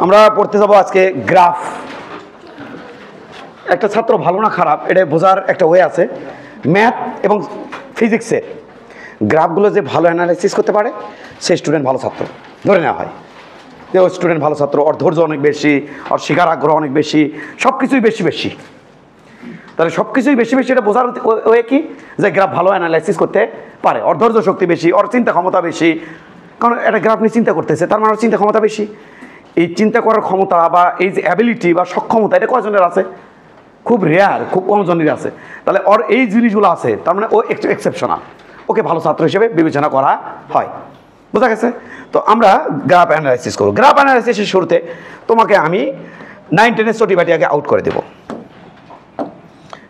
আমরা পড়তে যাব আজকে গ্রাফ। একটা ছাত্র ভালো না খারাপ এটা বোঝার একটা ওয়ে আছে। ম্যাথ এবং ফিজিক্সের গ্রাফগুলো যে ভালো অ্যানালাইসিস করতে পারে সে স্টুডেন্ট ভালো ছাত্র ধরে নেওয়া হয়। যে ও স্টুডেন্ট ভালো ছাত্র, ওর ধৈর্য অনেক বেশি, ওর শিখার আগ্রহ অনেক বেশি, সব কিছুই বেশি বেশি। তাহলে সব কিছুই বেশি বেশি এটা বোঝার ওয়ে কি, যে গ্রাফ ভালো অ্যানালাইসিস করতে পারে, ওর ধৈর্য শক্তি বেশি, ওর চিন্তা ক্ষমতা বেশি। কারণ একটা গ্রাফ নিয়ে চিন্তা করতেছে, তার মানে ওর চিন্তা ক্ষমতা বেশি। এই চিন্তা করার ক্ষমতা বা এই যে অ্যাবিলিটি বা সক্ষমতা এটা কয়জনের আছে? খুব রেয়ার, খুব কমজনের আছে। তাহলে ওর এই জিনিসগুলো আছে, তার মানে ও একটু এক্সেপশনাল, ওকে ভালো ছাত্র হিসেবে বিবেচনা করা হয়। বোঝা গেছে? তো আমরা গ্রাফ অ্যানালাইসিস করব। গ্রাফ অ্যানালাইসিসের শুরুতে তোমাকে আমি 9, 10 চটিবাটি আগে আউট করে দেবো।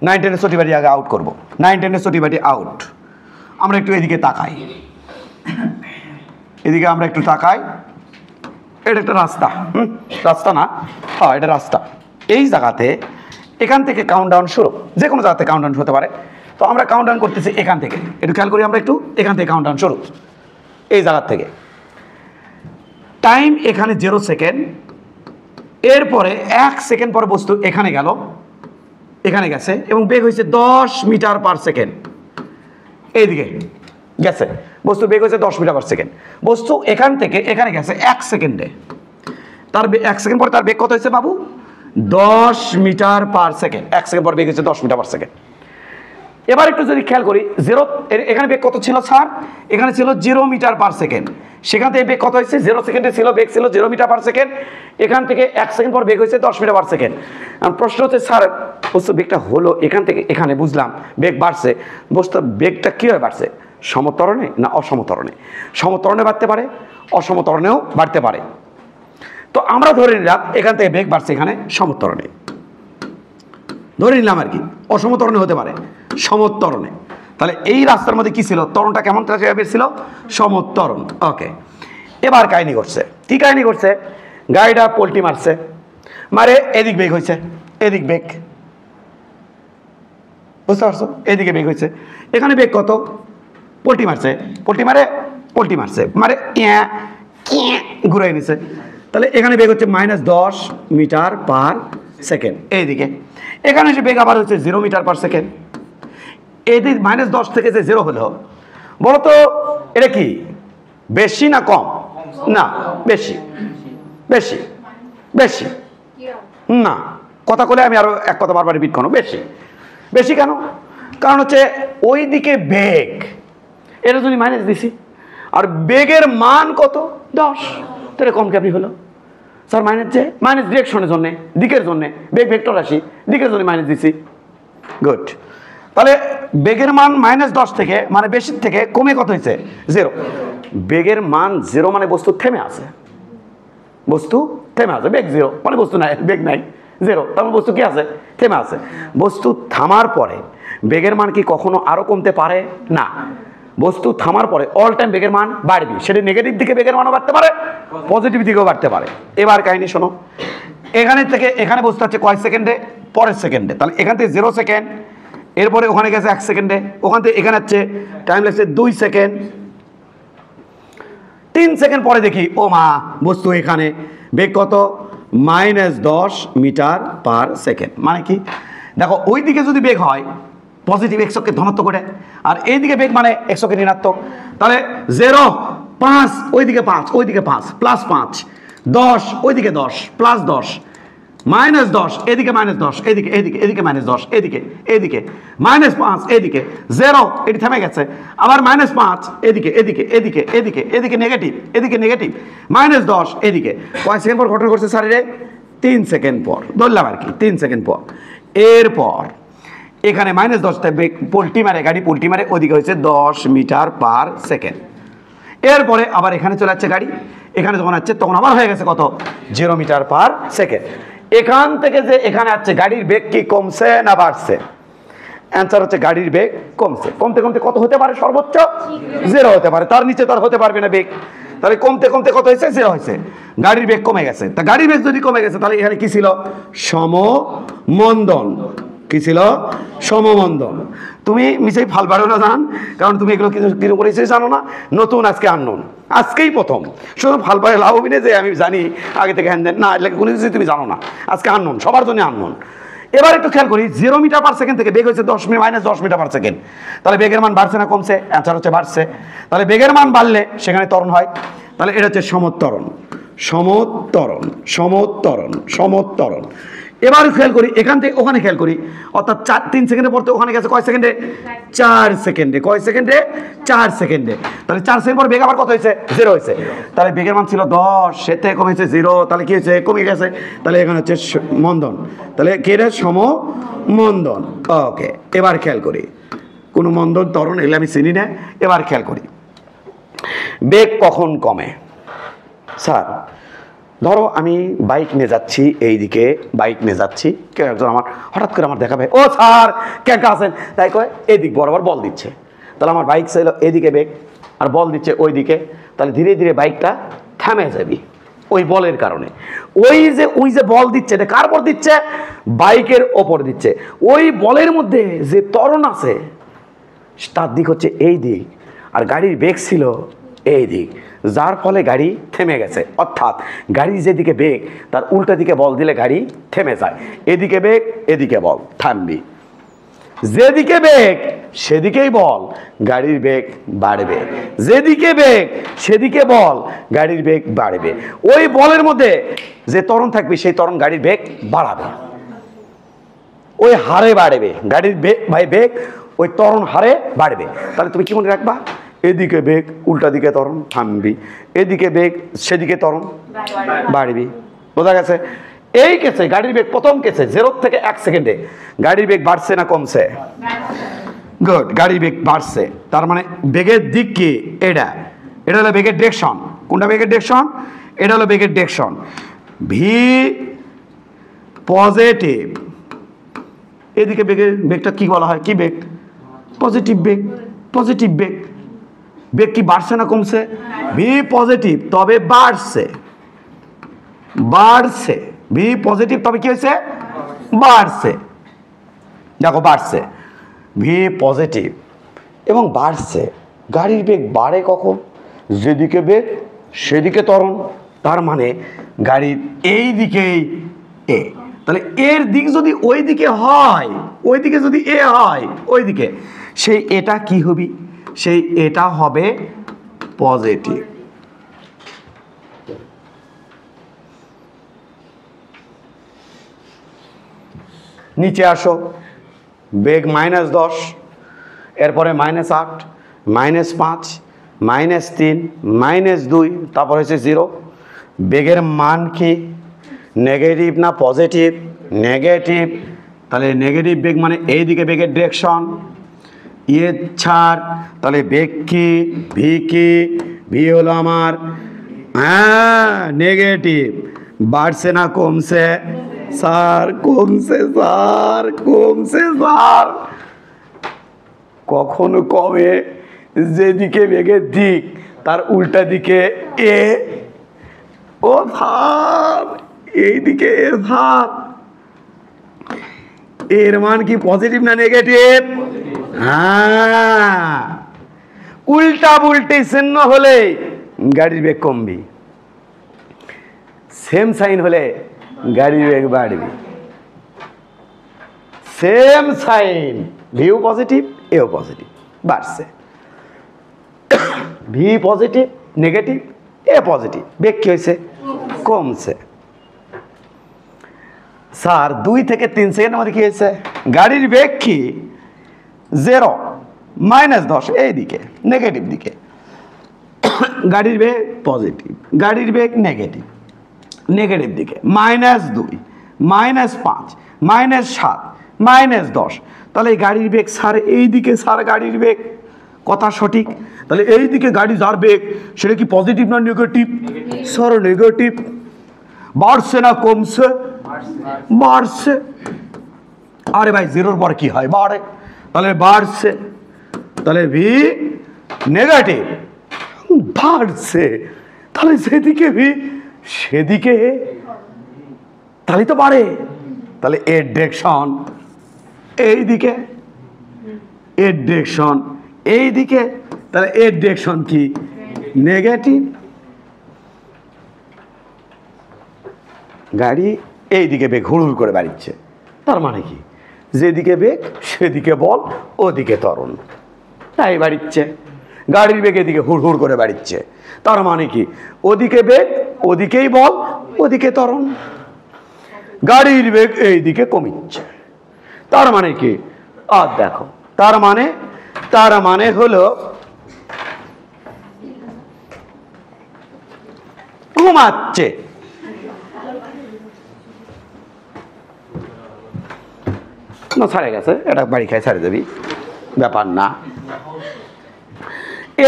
9, 10 চটিবাটি আগে আউট করবো। 9, 10 চটিবাটি আউট। আমরা একটু এদিকে তাকাই, এদিকে আমরা একটু তাকাই। এটা একটা রাস্তা, রাস্তা না, হ্যাঁ এটা রাস্তা। এই জায়গাতে এখান থেকে কাউন্টডাউন শুরু, যে কোনো জায়গাতে কাউন্টডাউন হতে পারে। তো আমরা কাউন্টডাউন করতেছি এখান থেকে, একটু খেয়াল করি আমরা একটু, এখান থেকে কাউন্টডাউন শুরু, এই জায়গার থেকে। টাইম এখানে 0 সেকেন্ড, এরপরে 1 সেকেন্ড পরে বস্তু এখানে গেল, এখানে গেছে এবং বেগ হয়েছে 10 মিটার পার সেকেন্ড। এইদিকে গেছে বস্তু, বেগ হয়েছে 10 মিটার পার সেকেন্ড। বস্তু এখান থেকে এখানে গেছে 1 সেকেন্ডে, তার 1 সেকেন্ড পরে তার বেগ কত হয়েছে বাবু? 10 মিটার পার সেকেন্ড। 1 সেকেন্ড পর বেগ হয়েছে 10 মিটার পার সেকেন্ড। এবার একটু যদি খেয়াল করি, এখানে বেগ কত ছিল স্যার? এখানে ছিল 0 মিটার পার সেকেন্ড। সেখান থেকে বেগ কত হয়েছে? 0 সেকেন্ডে ছিল, বেগ ছিল 0 মিটার পার সেকেন্ড। এখান থেকে 1 সেকেন্ড পর বেগ হয়েছে 10 মিটার পার সেকেন্ড। প্রশ্ন হচ্ছে স্যার বস্তু বেগটা হলো এখান থেকে এখানে, বুঝলাম বেগ বাড়ছে, বস্তু বেগটা কীভাবে বাড়ছে? সমত্বরণে না অসমত্বরণে? সমত্বরণে বাড়তে পারে, অসমত্বরণেও বাড়তে পারে। তো আমরা ধরে নিলাম এখান থেকে বেগ বাড়ছে এখানে সমত্বরণে, ধরে নিলাম আর কি। অসমত্বরণে হতে পারে, সমত্বরণে। তাহলে এই রাস্তার মধ্যে কি ছিল? ত্বরণটা কেমন ছিল? সমত্বরণ। ওকে, এবার কাহিনী করছে। কি কাহিনী করছে? গাড়িটা পল্টি মারছে, মারে এদিক বেগ হয়েছে, এদিক বেগ, বুঝতে পারছো? এদিকে বেগ হয়েছে, এখানে বেগ কত? পল্টি মারছে, পল্টি মারছে, মারে ঘুরে নিছে। তাহলে এখানে বেগ হচ্ছে -10 মিটার পার সেকেন্ড। এইদিকে এখানে এসে বেগ আবার হচ্ছে 0 মিটার পার সেকেন্ড। এদিক -10 থেকে যে 0 হলো, বলো তো এটা কি বেশি না কম? না বেশি, বেশি, বেশি না। কথা বলে আমি আরো এক কথা বারবার রিপিট করবো, বেশি। বেশি কেন? কারণ হচ্ছে ওই দিকে বেগ, এটা যদি মাইনাস দিছি, আর বেগের মান কত? 10, তাহলে কম কেমনি হলো স্যার? মাইনাস ডিরেকশনের জন্য, দিকের জন্য, বেগ ভেক্টর রাশি, দিকের জন্য মাইনাস দিছি। গুড। তাহলে বেগের মান -10 থেকে, মানে বেশির থেকে কমে কত হয়েছে? 0। বেগের মান 0 মানে বস্তু থেমে আছে, বস্তু থেমে আছে। বেগ 0 মানে বস্তু নাই, বেগ নাই, 0, তার মানে বস্তু কি আছে? থেমে আছে। বস্তু থামার পরে বেগের মান কি কখনো আরো কমতে পারে? না। বস্তু থামার পরে অল টাইম বেগের মান বাড়বে। সেটা নেগেটিভ দিকে বেগের মানও বাড়তে পারে, পজিটিভ দিকেও বাড়তে পারে। এবার কাহিনী শোনো, এখানে থেকে এখানে বস্তু আছে কয় সেকেন্ডে? পরের সেকেন্ডে। তাহলে এখান থেকে 0 সেকেন্ড, এরপরে ওখানে গেছে 1 সেকেন্ডে, ওখান থেকে এখানে হচ্ছে টাইম লাগছে 2 সেকেন্ড। 3 সেকেন্ড পরে দেখি ও মা, বস্তু এখানে বেগ কত? -10 মিটার পার সেকেন্ড। মানে কি? দেখো ওই দিকে যদি বেগ হয় পজিটিভ, একশোকে ধনাত্মক ওঠে, আর এইদিকে বেগ মানে একশোকে ঋণাত্মক। তাহলে 0, 5, ওইদিকে 5, ওইদিকে 5, +5, 10, ওইদিকে 10, +10, -10, এদিকে -10, এদিকে এদিকে এদিকে -10, এদিকে এদিকে -5, এদিকে 0, এটি থেমে গেছে। আবার -5, এদিকে এদিকে এদিকে এদিকে এদিকে নেগেটিভ, এদিকে নেগেটিভ, -10, এদিকে। কয় সেকেন্ড পর ঘটনা করছে স্যার? 3 সেকেন্ড পর ধরলাম আর কি, 3 সেকেন্ড পর। এরপর এখানে -10 পল্টি মারে, গাড়ি পল্টি মারে, ওদিকে হয়েছে 10 মিটার পার সেকেন্ড। এরপরে আবার এখানে চলে যাচ্ছে গাড়ি, এখানে যখন আসছে তখন আবার হয়ে গেছে কত? 0 মিটার পার সেকেন্ড। এখান থেকে যে এখানে আসছে গাড়ির বেগ কি কমছে না বাড়ছে? অ্যান্সার হচ্ছে গাড়ির বেগ কমছে। কমতে কমতে কত হতে পারে? সর্বোচ্চ 0 হতে পারে, তার নিচে তার হতে পারবে না বেগ। তাহলে কমতে কমতে কত হয়েছে? 0 হয়েছে, গাড়ির বেগ কমে গেছে। তা গাড়ির বেগ যদি কমে গেছে তাহলে এখানে কি ছিল? সমমন্দন। কি ছিল? সমমন্দন। তুমি মিশাই ফাল পারো না জান, কারণ তুমি এগুলো কিছু করেছি জানো না, নতুন আজকে আননোন। আজকেই প্রথম, শুধু ফাল পায়ে লাভ হবে না যে আমি জানি আগে থেকে হ্যান দেন না, এলাকা কোনো কিছু তুমি জানো না, আজকে আননোন, সবার জন্য আননোন। এবার একটু খেয়াল করি, 0 মিটার পার সেকেন্ড থেকে বেগ হয়েছে -10 মিটার পার সেকেন্ড, তাহলে বেগের মান বাড়ছে না কমছে? অ্যান্সার হচ্ছে বাড়ছে। তাহলে বেগের মান বাড়লে সেখানে ত্বরণ হয়, তাহলে এটা হচ্ছে সমত্বরণ, সমত্বরণ, সমত্বরণ, সমত্বরণ। এবার খেয়াল করি এখান থেকে ওখানে খেয়াল করি, অর্থাৎ 3 সেকেন্ডে পড়তে ওখানে গেছে কয় সেকেন্ডে? 4 সেকেন্ডে। কয় সেকেন্ডে? 4 সেকেন্ডে। তাহলে 4 সেকেন্ড পর বেগ আবার কত হয়েছে? 0 হয়েছে। তাহলে বেগের মান ছিল 10, সে থেকে কমেছে 0, তাহলে কি হয়েছে? কমে গেছে। তাহলে এখানে হচ্ছে মন্দন, তাহলে কি এটা? সমমন্দন। ওকে, এবার খেয়াল করি, কোনো মন্দন ত্বরণ এলে আমি চিনি না। এবার খেয়াল করি বেগ কখন কমে। স্যার ধরো আমি বাইক নিয়ে যাচ্ছি, এইদিকে বাইক নিয়ে যাচ্ছি, কেউ একজন আমার হঠাৎ করে আমার দেখাবে, ও স্যার কেন আছেন, তাই কয় এদিক বরাবর বল দিচ্ছে, তাহলে আমার বাইক ছিল এদিকে বেগ আর বল দিচ্ছে ওইদিকে, তাহলে ধীরে ধীরে বাইকটা থামে যাবি ওই বলের কারণে। ওই যে বল দিচ্ছে, এটা কার উপর দিচ্ছে? বাইকের ওপর দিচ্ছে। ওই বলের মধ্যে যে ত্বরণ আছে তার দিক হচ্ছে এই দিক, আর গাড়ির বেগ ছিল এই দিক, যার ফলে গাড়ি থেমে গেছে। অর্থাৎ গাড়ির যেদিকে বেগ তার উল্টা দিকে বল দিলে গাড়ি থেমে যায়। এদিকে বেগ এদিকে বল, থামবি। যেদিকে বেগ সেদিকেই বল, গাড়ির বেগ বাড়বে। যেদিকে বেগ সেদিকে বল, গাড়ির বেগ বাড়বে। ওই বলের মধ্যে যে ত্বরণ থাকবে সেই ত্বরণ গাড়ির বেগ বাড়াবে, ওই হারে বাড়বে গাড়ির বেগ ওই ত্বরণ হারে বাড়বে। তাহলে তুমি কি মনে রাখবা? এদিকে বেগ উল্টা দিকে ত্বরণ, থামবি। এদিকে বেগ সেদিকে ত্বরণ বাড়বি। বোঝা গেছে? এই কেসে গাড়ির বেগ প্রথম কেসে 0 থেকে 1 সেকেন্ডে গাড়ির বেগ বাড়ছে না কমছে? গুড, গাড়ির বেগ বাড়ছে। তার মানে বেগের দিক কি? এটা হলো বেগের ডিরেকশন। কোনটা বেগের ডিরেকশন? এটা হলো বেগের ডিরেকশন। ভি পজিটিভ, এদিকে বেগটা কি বলা হয়? কি বেগ? পজিটিভ বেগ। পজিটিভ বেগ। বেগ কি বাড়ছে না কমছে? ভি পজিটিভ, তবে বাড়ছে। বাড়ছে, ভি পজিটিভ, তবে কি হয়েছে? বাড়ছে। দেখো বাড়ছে, ভি পজিটিভ এবং বাড়ছে। গাড়ির বেগ বাড়ে কখন? যেদিকে বেগ সেদিকে ত্বরণ। তার মানে গাড়ির এই দিকেই এ, তাহলে এর দিক যদি ওই দিকে হয়, ওই দিকে যদি এ হয় ওই দিকে, সেই এটা কি হবে? সেই এটা হবে পজিটিভ। নিচে আসো, বেগ -10, এরপরে -8, -5, -3, -2, তারপর হচ্ছে 0। বেগের মান কি? নেগেটিভ না পজিটিভ? নেগেটিভ। তাহলে নেগেটিভ বেগ মানে এই দিকে বেগের ডিরেকশন, ইয়ে ছাড়। তাহলে বেগ কি? ভি কি? ভি হলো আমার নেগেটিভ। বাড়ছে না কমছে? স্যার কমছে, স্যার কমছে। স্যার কখনো কমে যেদিকে বেগের দিক তার উল্টা দিকে এ। ও ভাব, এইদিকে এ ভাব, এর মান কি পজিটিভ না নেগেটিভ? হ্যাঁ, উল্টা উল্টি চিহ্ন হলে গাড়ির বেগ কমবি, সেম সাইন হলে গাড়ির বেগ বাড়বে। সেম সাইন, ভিও পজিটিভ এও পজিটিভ, বাড়ছে। V positive negative a positive, বেগ কি হয়েছে? কমছে। স্যার 2 থেকে 3 সেকেন্ডের মধ্যে কি হয়েছে? গাড়ির বেগ কি? 0, -10 এইদিকে নেগেটিভ দিকে, গাড়ির বেগ পজিটিভ, গাড়ির বেগ নেগেটিভ, নেগেটিভ দিকে, -2, -5, -7, -10। তাহলে গাড়ির বেগ স্যার এইদিকে, স্যার গাড়ির বেগ, কথা সঠিক। তাহলে এইদিকে গাড়ি যার বেগ সেটা কি পজিটিভ না নেগেটিভ? Sir negative. বাড়ছে না কমছে? বাড়ছে। আরে ভাই 0-র পর কি হয়? বাড়ে। তাহলে বাড়ছে, তাহলে ভি নেগেটিভ, বাড়ছে। তাহলে যেদিকে ভি সেদিকে তাহলে তো বাড়ে। তাহলে এর ডিরেকশন এইদিকে, এর ডিরেকশন এইদিকে, তাহলে এর ডিরেকশন কি? নেগেটিভ। গাড়ি এই দিকে বেগ হুড় করে বাড়িচ্ছে, তার মানে কি যেদিকে বেগ সেদিকে বল, ওদিকে ত্বরণ, তাই বাড়িচ্ছে। গাড়ির বেগ এদিকে হুড় হুড় করে বাড়িচ্ছে, তার মানে কি ওদিকে বেগ ওদিকেই বল, ওদিকে ত্বরণ। গাড়ির বেগ এইদিকে কমিচ্ছে, তার মানে কি আর দেখো, তার মানে হলো ঘুমাচ্ছে। না ছাড়ে গেছে, এটা বাড়ি খায় ছাড়ে যাবি, ব্যাপার না।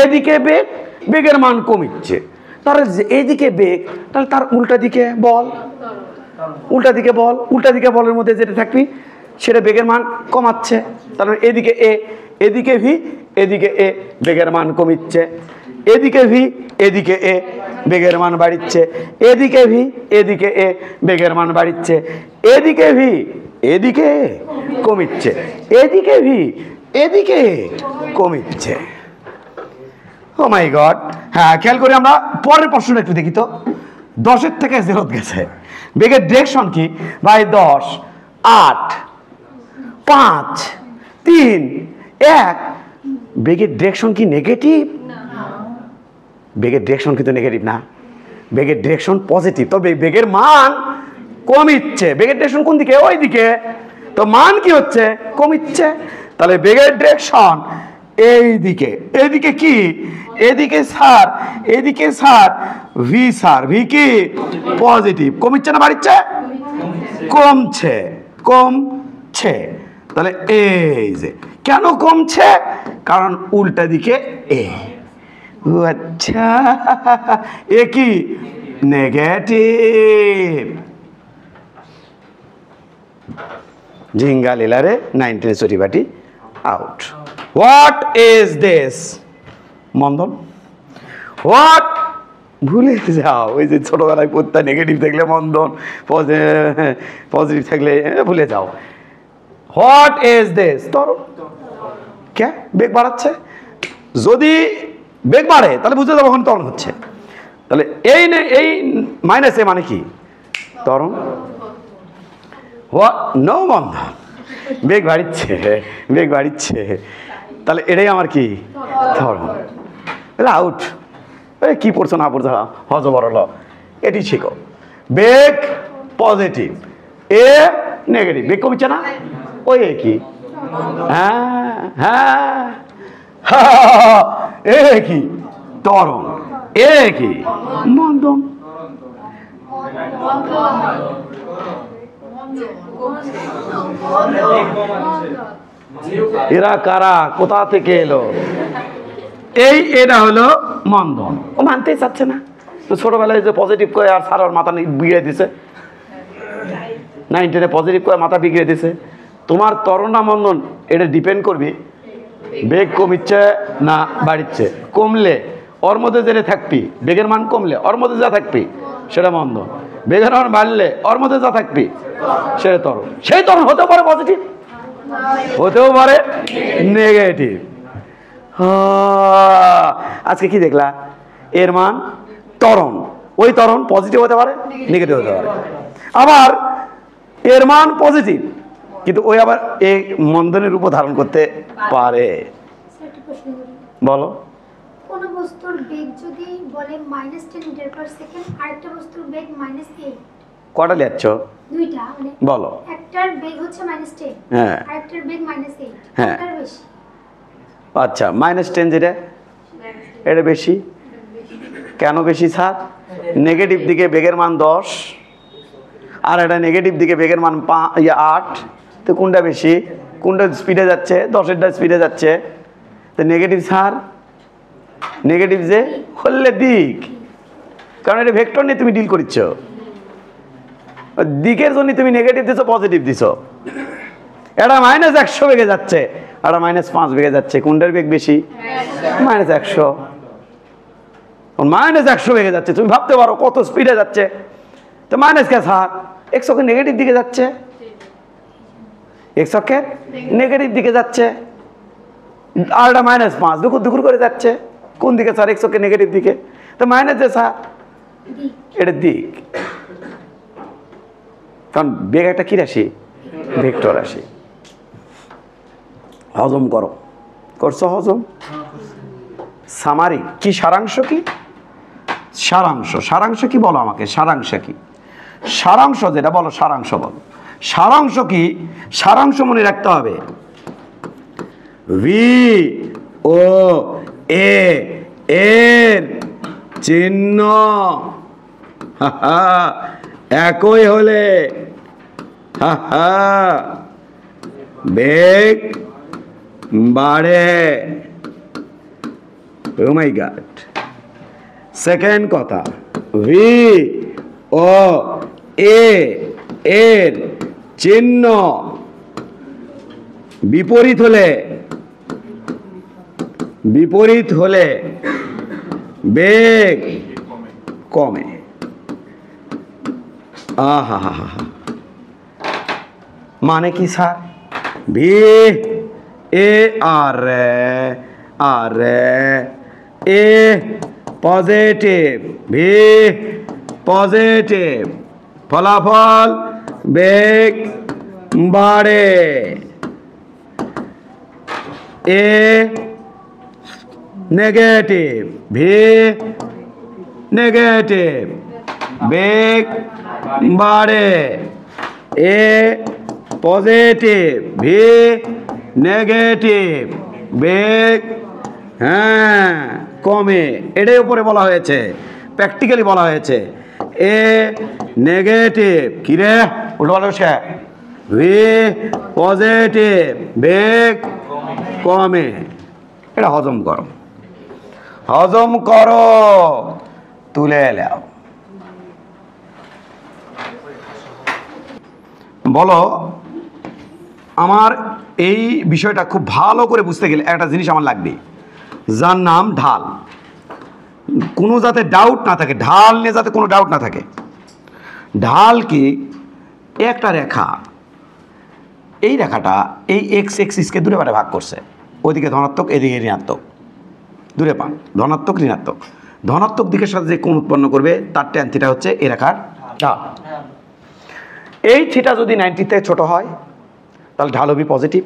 এদিকে বেগ, বেগের মান কমিচ্ছে, তার এইদিকে বেগ, তাহলে তার উল্টা দিকে বল, উল্টা দিকে বল, উল্টা দিকে বলের মধ্যে যেটা থাকবি সেটা বেগের মান কমাচ্ছে। তার মানে এদিকে এ, এদিকে ভি, এদিকে এ, বেগের মান কমিচ্ছে। এদিকে ভি, এদিকে এ, বেগের মান বাড়িচ্ছে। এদিকে ভি, এদিকে এ, বেগের মান বাড়িচ্ছে। এদিকে ভি, এদিকে এ, কমিচ্ছে। এদিকে ভি, এদিকে এ, কমিচ্ছে। ও মাই গড। হ্যাঁ, খেয়াল করি আমরা পরের প্রশ্নটা একটু দেখি তো। 10-এর থেকে 0 গেছে, বেগের ডিরেকশন কি ভাই? 10, 8, 5, 3, 1। বেগের ডিরেকশন কি নেগেটিভ? বেগের ডিরেকশন কিন্তু নেগেটিভ না, বেগের ডিরেকশন পজিটিভ। তবে বেগের মান কমিচ্ছে, বেগের ডিরেকশন কোন দিকে? ওই দিকে, তো মান কি হচ্ছে? কমিচ্ছে। তাহলে বেগের ডিরেকশন এই দিকে, এদিকে কি? এদিকে স্যার, এদিকে স্যার, ভি স্যার, ভি কি পজিটিভ। কমিচ্ছে না বাড়িচ্ছে? কমছে, কমছে। তাহলে এই যে কেন কমছে? কারণ উল্টা দিকে এ। আচ্ছা, এ কি নেগেটিভ। ঝিঙ্গা লীলারে 19 চটিবাটি আউট। What is this? মন্দন। হোয়াট? ভুলে যাও, ওই যে ছোটবেলায় পড়তে নেগেটিভ থাকলে মন্দন, পজিটিভ থাকলে ভুলে যাও। What is this? ত্বরণ। কে বেগ বাড়াচ্ছে? যদি বেগ বাড়ে তাহলে বুঝতে যাবো ওখানে ত্বরণ হচ্ছে। তাহলে এই মাইনাস এ মানে কি? ত্বরণ। নো বন্ধন, বেগ বাড়িচ্ছে, বেগ বাড়িচ্ছে, তাহলে এটাই আমার কি? ত্বরণ। আউট। কি পড়ছো না পড়ছো হজ বড়, এটি শিখো। বেগ পজিটিভ, এ নেগেটিভ, বেগ কমিচ্ছে না, ওই কি? হ্যাঁ হ্যাঁ, এ কি? ত্বরণ। এ কি? মন্দন। এরা কারা, কোথা থেকে এলো? এটা হলো মন্দন। ও মানতেই চাচ্ছে না। তো ছোটবেলায় যে পজিটিভ করে আর সারার মাথা বিগড়ে দিছে, 9-10 পজিটিভ করে মাথা বিগড়ে দিছে। তোমার ত্বরণ না মন্দন, এটা ডিপেন্ড করবে বেগ কমিচ্ছে না বাড়িচ্ছে। কমলে ওর মধ্যে যেটা থাকবি, বেগের মান কমলে ওর মধ্যে যা থাকবি সেটা মন্দন, বেগের মান বাড়লে ওর মধ্যে যা থাকবি সেটা ত্বরণ। সেই ত্বরণ হতেও পারে পজিটিভ, হতেও পারে নেগেটিভ। আজকে কি দেখলা? এর মান ত্বরণ, ওই ত্বরণ পজিটিভ হতে পারে, নেগেটিভ হতে পারে। আবার এর মান পজিটিভ, কিন্তু ওই আবার এই মন্দনের রূপ ধারণ করতে পারে। বলো। কোন বস্তুর বেগ যদি বলে -10 মিটার পার সেকেন্ড, আরেকটা বস্তুর বেগ -8, কটা লিখছ? দুইটা, মানে বলো। একটার বেগ হচ্ছে -10, হ্যাঁ, আরেকটার বেগ -8, হ্যাঁ। কোনটার বেশি? আচ্ছা, -10 যেটা, এটা বেশি। কেন বেশি স্যার? নেগেটিভ দিকে বেগের মান 10, আর এটা নেগেটিভ দিকে বেগের মান 8। তো কোনটা বেশি? কোনটা স্পিডে যাচ্ছে? 10-এরটা স্পিডে যাচ্ছে। তো নেগেটিভ স্যার, নেগেটিভ যে হলে দিক, কারণ এটা ভেক্টর নিয়ে তুমি ডিল করছ, দিকের জন্য তুমি নেগেটিভ দিছো, পজিটিভ দিছো। এটা -100 বেগে যাচ্ছে, এটা -5 বেগে যাচ্ছে। কোনটার বেগ বেশি? -100। -100 বেগে যাচ্ছে, তুমি ভাবতে পারো কত স্পিডে যাচ্ছে। তো মাইনাস কে স্যার? x অক্ষের নেগেটিভ দিকে যাচ্ছে, x অক্ষের নেগেটিভ দিকে যাচ্ছে, আর এটা -5 দুকুর দুকুর করে যাচ্ছে। কোন দিকে স্যার? এক্স অক্ষের নেগেটিভ দিকে। তো মাইনাস যে স্যার দিক। এটা দিক, কারণ বেগ একটা কি রাশি? ভেক্টর রাশি। হজম করো, করছো হজম? সামারি কি? সারাংশ কি? সারাংশ। সারাংশ কি বলো আমাকে? সারাংশ কি? সারাংশ যেটা বলো, সারাংশ বলো। সারাংশ কি? সারাংশ মনে রাখতে হবে, ভি ও এ এর চিহ্ন একই হলে বেগ বাড়ে। ও মাই গড। সেকেন্ড কথা, ভি ও এ এর চিহ্ন বিপরীত হলে বেগ কমে। আহা হা হা। মানে কি স্যার? ভি এ আর এ পজিটিভ, ভি পজিটিভ, ফলাফল বেগ বাড়ে। এ নেগেটিভ, ভি নেগেটিভ, বেগ বাড়ে। এ পজিটিভ, ভি নেগেটিভ, বেগ কমে। এটাই উপরে বলা হয়েছে, প্র্যাকটিক্যালি বলা হয়েছে। এ নেগেটিভ কি রে? উল্টো সে ভি পজিটিভ, বেগ কমে। এটা হজম করো, হজম করো, তুলে এলাও। বলো, আমার এই বিষয়টা খুব ভালো করে বুঝতে গেলে একটা জিনিস আমার লাগবে, যার নাম ঢাল। কোনো যাতে ডাউট না থাকে, ঢাল নিয়ে যাতে কোনো ডাউট না থাকে। ঢাল কি? একটা রেখা, এই রেখাটা এই এক্স এক্সিসকে দূরে পারে ভাগ করছে, ওইদিকে ধনাত্মক, এদিকে ঋণাত্মক। দূরে পান, ধনাত্মক ঋণাত্মক। ধনাত্মক দিকের সাথে যে কোণ উৎপন্ন করবে তার ট্যান থিটা হচ্ছে এই রেখার ঢাল। এই থিটা যদি 90 থেকে ছোট হয় তাহলে ঢাল হবে পজিটিভ,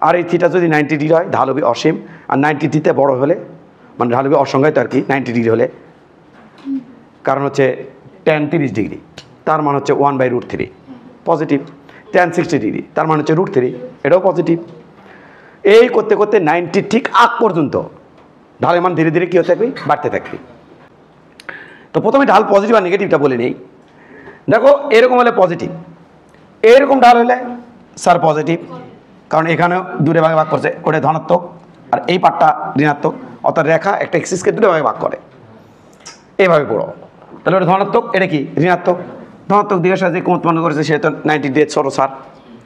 আর এই থিটা যদি 90 ডিগ্রি হয় ঢাল হবে অসীম, আর 90 ডিগ্রিতে বড় হলে মানে ঢাল হবে অসংজ্ঞায়িত আর কি 90 ডিগ্রি হলে, কারণ হচ্ছে ট্যান 30 ডিগ্রি, তার মান হচ্ছে 1/√3 পজিটিভ। ট্যান 60 ডিগ্রি, তার মান হচ্ছে √3, এটাও পজিটিভ। এই করতে করতে 90 ঠিক আগ পর্যন্ত ঢালের মান ধীরে ধীরে কী হতে থাকবে? বাড়তে থাকবে। তো প্রথমে ঢাল পজিটিভ আর নেগেটিভটা বলে নেই। দেখো, এরকম হলে পজিটিভ, এরকম ঢাল হলে স্যার পজিটিভ, কারণ এখানে দূরে ভাগে ভাগ করছে, ওটা ধনাত্মক আর এই পাটটা ঋণাত্মক, অর্থাৎ রেখা একটা এক্সিসকে দূরে ভাগে ভাগ করে। এইভাবে পড়ো, তাহলে ওটা ধনাত্মক, এটা কি ঋণাত্মক। ধনাত্মক দিকের সাথে কোণ উৎপন্ন করেছে সে তো 90 ডিগ্রি ছোটো স্যার,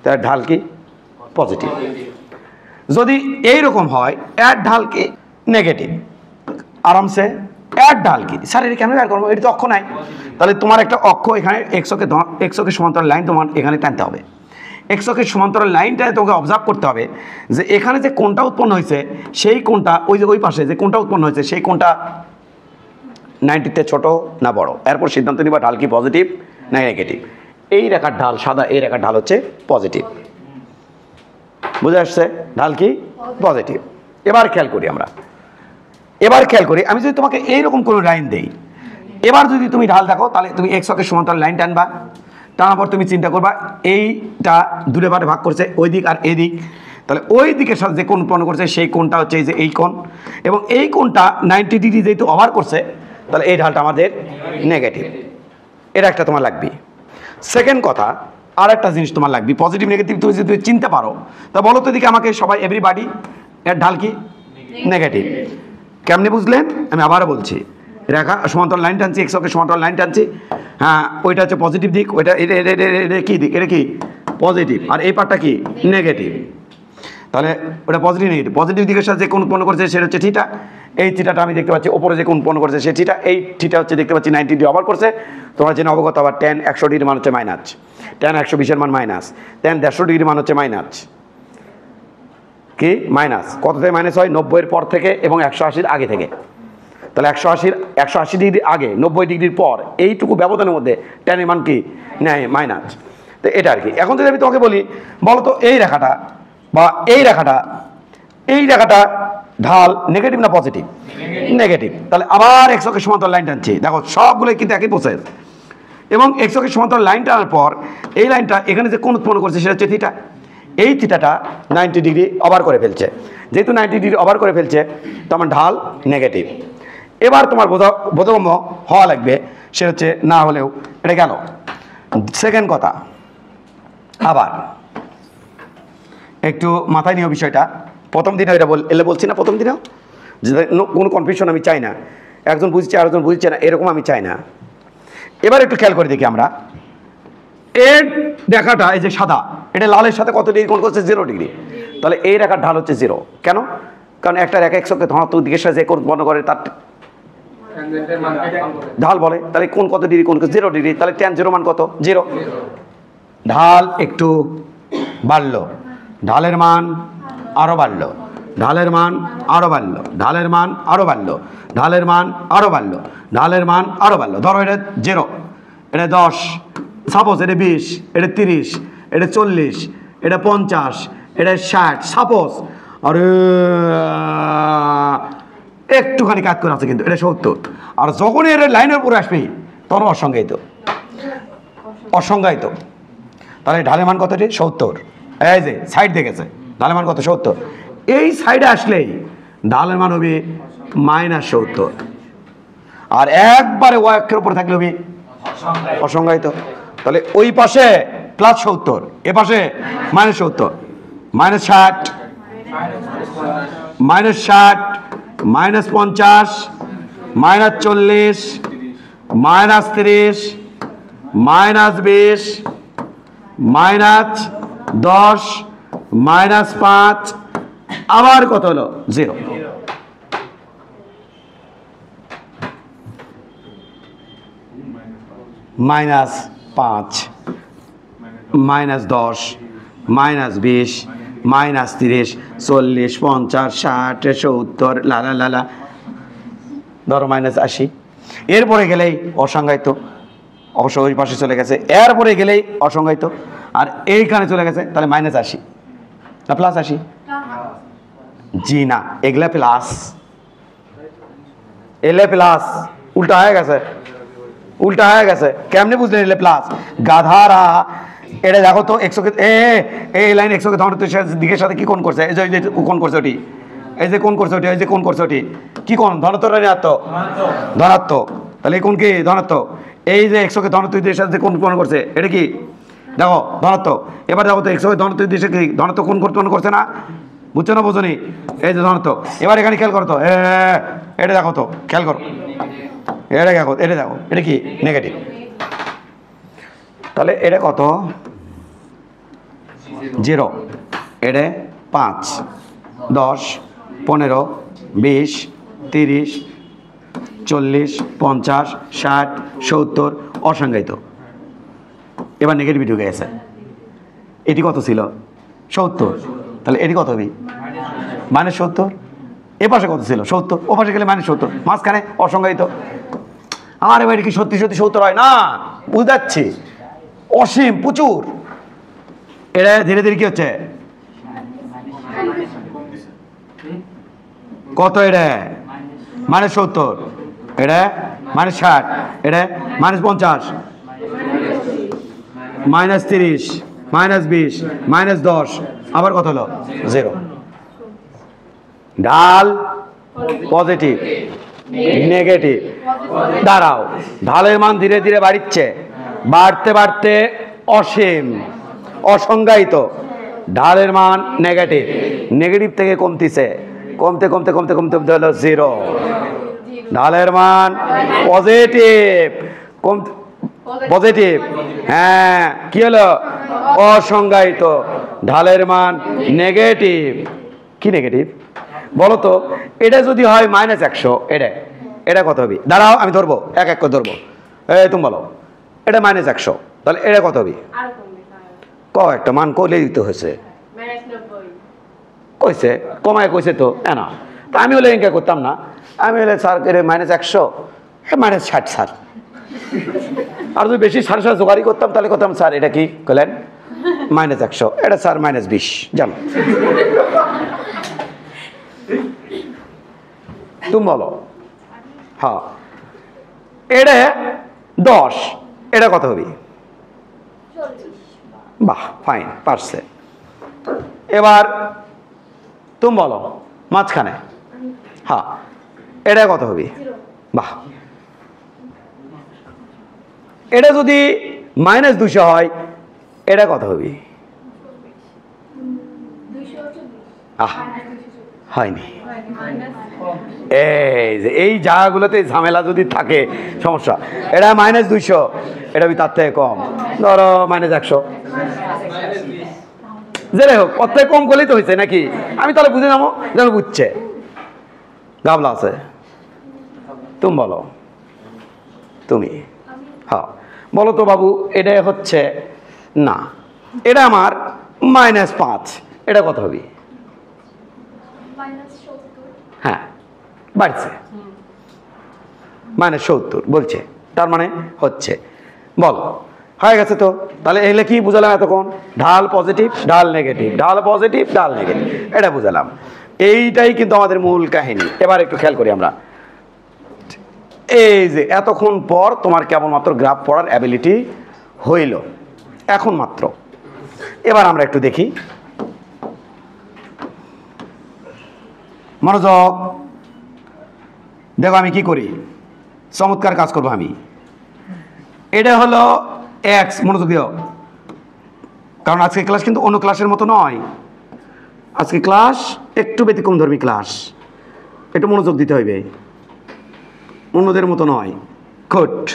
তার ঢাল কি? পজিটিভ। যদি এইরকম হয় এর ঢাল কি? নেগেটিভ। আরামসে এর ঢাল কি? স্যার এটা কেন বের করবো? এটা তো অক্ষ নাই। তাহলে তোমার একটা অক্ষ এখানে এক্সকে সমান্তরাল লাইন তোমার এখানে টানতে হবে। এক্সকে সমান্তরাল লাইনটা তোমাকে অবজার্ভ করতে হবে যে এখানে যে কোণটা উৎপন্ন হয়েছে সেই কোণটা ওই যে ওই পাশে যে কোণটা উৎপন্ন হয়েছে সেই কোণটা 90-তে ছোট না বড়। এরপর সিদ্ধান্ত নিবা ঢাল কি পজিটিভ না নেগেটিভ। এই রেখার ঢাল সাদা, এই রেখার ঢাল হচ্ছে পজিটিভ। বুঝে আসছে? ঢাল কি? পজিটিভ। এবার খেয়াল করি আমরা, আমি যদি তোমাকে এইরকম কোনো লাইন দেই, এবার যদি তুমি ঢাল দেখো তাহলে তুমি এক্স অক্ষের সমান্তরাল লাইন টানবা, টানার পর তুমি চিন্তা করবা এইটা দূরে বারে ভাগ করছে ওই দিক আর এই দিক, তাহলে ওই দিকের সাথে যে কোণ উৎপন্ন করছে সেই কোণটা হচ্ছে এই যে এই কোণ, এবং এই কোণটা 90 ডিগ্রি যেহেতু ওভার করছে তাহলে এই ঢালটা আমাদের নেগেটিভ। এটা একটা তোমার লাগবে। সেকেন্ড কথা, আর একটা জিনিস তোমার লাগবে, পজিটিভ নেগেটিভ তুমি যদি চিনতে পারো তা বলো তো এদিকে আমাকে সবাই, এভরিবাডি, এর ঢাল কি? নেগেটিভ। কেমনি বুঝলেন? আমি আবারও বলছি, রেখা সমান্তরাল লাইন টানছি, এক্স অক্ষের সমান্তরাল লাইন টানছি, হ্যাঁ ওইটা হচ্ছে পজিটিভ দিক, ওইটা এটা কী দিক? এটা কি? পজিটিভ। আর এই পার্টটা কি? নেগেটিভ। তাহলে ওটা পজিটিভ নেগেটিভ। পজিটিভ দিকের সাথে যে কোণ উৎপন্ন করছে সেটা হচ্ছে থিটা, এই থিটাটা আমি দেখতে পাচ্ছি, ওপরে যে কোণ উৎপন্ন করছে সে থিটা, এই থিটা হচ্ছে দেখতে পাচ্ছি 90 ডিগ্রি ওভার করছে। তোমরা জেনে অবগত, আবার ট্যান 100 ডিগ্রি মান হচ্ছে মাইনাস, ট্যান 120-এর মান মাইনাস, ট্যান 150 ডিগ্রি মান হচ্ছে মাইনাস কি? মাইনাস। কত থেকে মাইনাস হয়? 90-এর পর থেকে এবং 180-র আগে থেকে। তাহলে 180 ডিগ্রি আগে 90 ডিগ্রির পর এইটুকু ব্যবধানের মধ্যে ট্যানের মান কি নেয় মাইনাস। তো এটা আর কি। এখন যদি আমি তোমাকে বলি বলো তো এই রেখাটা বা এই রেখাটা ঢাল নেগেটিভ না পজিটিভ? নেগেটিভ। তাহলে আবার x অক্ষের সমান্তরাল লাইন টানছি, দেখো সবগুলোই কিন্তু একই প্রসেস। এবং x অক্ষের সমান্তরাল লাইন টানার পর এই লাইনটা এখানে যে কোণ উৎপন্ন করছে সেটা হচ্ছে থিটা। এই থিটাটা 90 ডিগ্রি ওভার করে ফেলছে। যেহেতু 90 ডিগ্রি ওভার করে ফেলছে তো আমার ঢাল নেগেটিভ। এবার তোমার বোধগম্য হওয়া লাগবে, সে হচ্ছে না হলেও এটা গেল। সেকেন্ড কথা, আবার একটু মাথায় নিও বিষয়টা। প্রথম দিনে এটা বলছি না, প্রথম দিনেও যে কোনো কনফিউশন আমি চাই না, একজন বুঝছে আরেকজন বুঝছে না এরকম আমি চাই না। এবার একটু খেয়াল করে দেখি আমরা এর রেখাটা এই যে সাদা, এটা লালের সাথে কত ডিগ্রি কোণ করছে? 0 ডিগ্রি। তাহলে এই রেখার ঢাল হচ্ছে 0। কেন? কারণ একটা রেখা x অক্ষে ধনাত্মক দিকের সাথে যে কোণ উৎপন্ন করে তার ঢাল বলে। তাহলে কোণ কত ডিগ্রি কোণ করছে? 0 ডিগ্রি। তাহলে tan 0 মান কত? 0। ঢাল একটু বাড়লো, ঢালের মান আরো বাড়লো, ঢালের মান আরো বাড়লো, ঢালের মান আরো বাড়লো, ঢালের মান আরো বাড়লো, ঢালের মান আরো বাড়লো। ধরো এটা 0, এটা 10, সাপোজ এটা 20, এটা 30, এটা 40, এটা 50, এটা 60, সাপোজ। আরে একটুখানি কাজ করে আছে কিন্তু এটা 70। আর যখনই এটা লাইনের উপরে আসবে তখন অসংজ্ঞায়িত। তাহলে ঢালের মান কত? 70। এই যে সাইড দেখেছে ঢালের মান কত? 70। এই সাইডে আসলেই ঢালের মান হবে -70। আর একবারে y অক্ষের উপরে থাকলে হবে অসংজ্ঞায়িত। তাহলে ওই পাশে +70, এ পাশে -70, -60, -60, -50, -40, -30, -20, -10, -5, আবার কত হলো? 0। -5, -10, -20, -30, 40, 50, 60, 70, লালা লালা, ধরো -80। এরপরে গেলেই অসংজ্ঞায়িত, অবশ্য ওই পাশে চলে গেছে। এরপরে গেলেই অসংজ্ঞায়িত, আর এইখানে চলে গেছে তাহলে -80 না +80? জি না, এগুলা প্লাস, এলে প্লাস, উল্টা হয়ে গেছে, উল্টা হয়ে গেছে। কেমনে বুঝলেন এলে প্লাস? গাধারা, এটা দেখো তো x অক্ষে এই লাইন x অক্ষে ধনাত্মক দিকের সাথে কি কোণ করছে? এই যে কোণ করছে ওটি, এই যে কোণ করছে ওটি, এই যে কোণ করছে ওটি, কি কোণ? ধনাত্মক না ঋণাত্মক? ধনাত্মক। তাহলে এই কোণ কি? ধনাত্মক। এই যে x অক্ষে ধনাত্মক দিকের সাথে কোণ উৎপন্ন করছে এটা কি? দেখো ধনাত্মক। এবার দেখো তো x অক্ষে ধনাত্মক দিকে কি ধনাত্মক কোণ উৎপন্ন করছে না? বুঝছো না বোঝনি? এই যে ধনাত্মক। এবার এখানে খেয়াল করো তো, এটা দেখো তো, খেয়াল করো, এটা দেখো, এটা দেখো, এটা কি? নেগেটিভ। তাহলে এটা কত? 0। এটা 5, 10, 15, 20, 30, 40, 50, 60, 70, অসংজ্ঞায়িত। এবার নেগেটিভ ঢুকে গেছে। এটি কত ছিল? 70। তাহলে এটি কত হবে? -70। এ পাশে কত ছিল? 70। ও পাশে গেলে -70, মাঝখানে অসংজ্ঞায়িত। আমার এবার কি সত্যি সত্যি 70 হয় না? বুঝাচ্ছি, অসীম, প্রচুর। এটা ধীরে ধীরে কি হচ্ছে? কত? এটা -70, এটা -60, এটা -50, -30, -20, -10, আবার কত হলো? 0। ঢাল পজিটিভ, নেগেটিভ। দাঁড়াও, ঢালের মান ধীরে ধীরে বাড়ছে, বাড়তে বাড়তে অসীম, অসংজ্ঞায়িত। ঢালের মান নেগেটিভ, নেগেটিভ থেকে কমতিছে, কমতে কমতে কমতে কমতে কমতে হলো 0। ঢালের মান পজিটিভ, পজিটিভ, হ্যাঁ, কি হলো? অসংজ্ঞায়িত। ঢালের মান নেগেটিভ। কি নেগেটিভ বলো তো? এটা যদি হয় -100, এটা কত হবে? দাঁড়াও আমি ধরবো, এক এক করে ধরবো। তুমি বলো, এটা -100, তাহলে এটা কত হবে? একটা মান কইলে দিতে হয়েছে, কইছে কমায় কইছে তো না। তা আমি হলে ইনকা করতাম না, আমি বলে স্যার এটা -100, -60 স্যার। আর যদি বেশি সাড়ে সাড়ে জোগাড়ি করতাম তাহলে করতাম স্যার এটা কি বললেন -100, এটা স্যার -20 জানো। তুমি বলো। হ্যাঁ, এটা 10, এটা কত হবে? বাহ, ফাইন, পারছে। এবার তুমি বলো মাঝখানে। হ্যাঁ, এটা কত হবে? বাহ। এটা যদি -200 হয়, এটা কত হবে? হয়নি। এই জায়গাগুলোতে ঝামেলা যদি থাকে সমস্যা। এটা -200, এটা তার থেকে কম, ধরো -100, যাই হোক ওর থেকে কম করলেই তো হয়েছে নাকি? আমি তাহলে বুঝে যাবো যেন বুঝছে, গাবলা আছে। তুমি বলো, তুমি। হ্যাঁ বলো তো বাবু, এটা হচ্ছে না, এটা আমার -5, এটা কত হবে? হ্যাঁ, বাড়ছে, -70 বলছে, তার মানে হচ্ছে। বলো, হয়ে গেছে তো? তাহলে এলে কি বুঝালাম এতক্ষণ? ঢাল পজিটিভ, ঢাল নেগেটিভ, ঢাল পজিটিভ, ঢাল নেগেটিভ, এটা বুঝালাম। এইটাই কিন্তু আমাদের মূল কাহিনী। এবার একটু খেয়াল করি আমরা। এই যে এতক্ষণ পর তোমার কেবলমাত্র গ্রাফ পড়ার অ্যাবিলিটি হইল এখন মাত্র। এবার আমরা একটু দেখি, মনোযোগ দেখো আমি কি করি, চমৎকার কাজ করবো আমি। এটা হলো এক্স, মনোযোগ দিও, কারণ আজকে ক্লাস কিন্তু অন্য ক্লাসের মতো নয়। আজকে ক্লাস একটু ব্যতিক্রমধর্মী ক্লাস, একটু মনোযোগ দিতে হইবে, অন্যদের মতো নয়। Good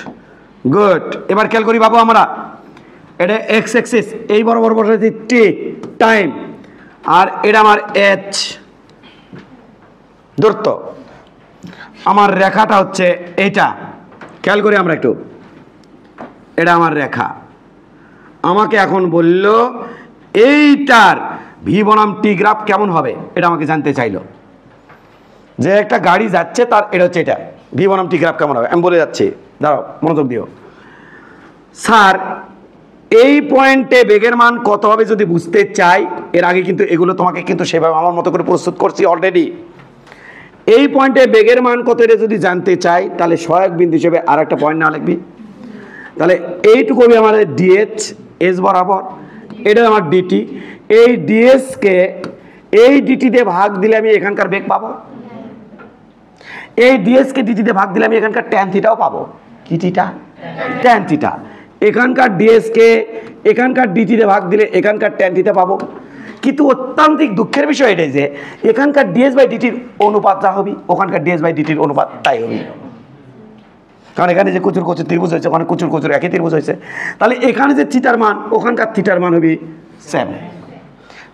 good. এবার খেয়াল করি বাবু, আমরা এটা এক্স এক্সিস, এই বরাবর বসাচ্ছি টি টাইম, আর এটা আমার এইচ দূরত্ব। আমার রেখাটা হচ্ছে এইটা, খেয়াল করি আমরা একটু, এটা আমার রেখা। আমাকে এখন বলল এইটার ভি বনাম টি গ্রাফ কেমন হবে, এটা আমাকে জানতে চাইলো। যে একটা গাড়ি যাচ্ছে তার এটা হচ্ছে এটা, ভি বনাম টি গ্রাফ কেমন হবে আমি বলে যাচ্ছি, দাঁড়াও মনোযোগ দিও। স্যার এই পয়েন্টে বেগের মান কত হবে যদি বুঝতে চাই, এর আগে কিন্তু এগুলো তোমাকে কিন্তু সেভাবে আমার মতো করে প্রস্তুত করছি অলরেডি। এই পয়েন্টে বেগের মান কত এটা যদি জানতে চাই, তাহলে সহায়ক বিন্দু হিসেবে আর একটা পয়েন্ট না লিখবি। তাহলে এইটুকু হবে আমাদের ডিএচ, এস বরাবর, এটা আমার ডিটি। এই ডিএসকে এই ডিটি দিয়ে ভাগ দিলে আমি এখানকার বেগ পাবো। এই ডিএসকে ডিটি দিয়ে ভাগ দিলে আমি এখানকার ট্যান থিটাও পাবো। কি থিটা? Tan theta. এখানকার ডিএসকে এখানকার ডিটি দিয়ে ভাগ দিলে এখানকার ট্যান থিটা পাবো। কিন্তু অত্যন্তিক দুঃখের বিষয় এটাই যে এখানকার ডিএস বাই ডিটির অনুপাত যা হবে, ওখানকার ডিএস বাই ডিটির অনুপাত তাই হবে। কারণ এখানে যে কুচুর কচুর ত্রিভুজ হয়েছে, ওখানে কুচুর কচুর একই ত্রিভুজ হয়েছে। তাহলে এখানে যে থিটার মান, ওখানকার থিটার মান হবে সেম।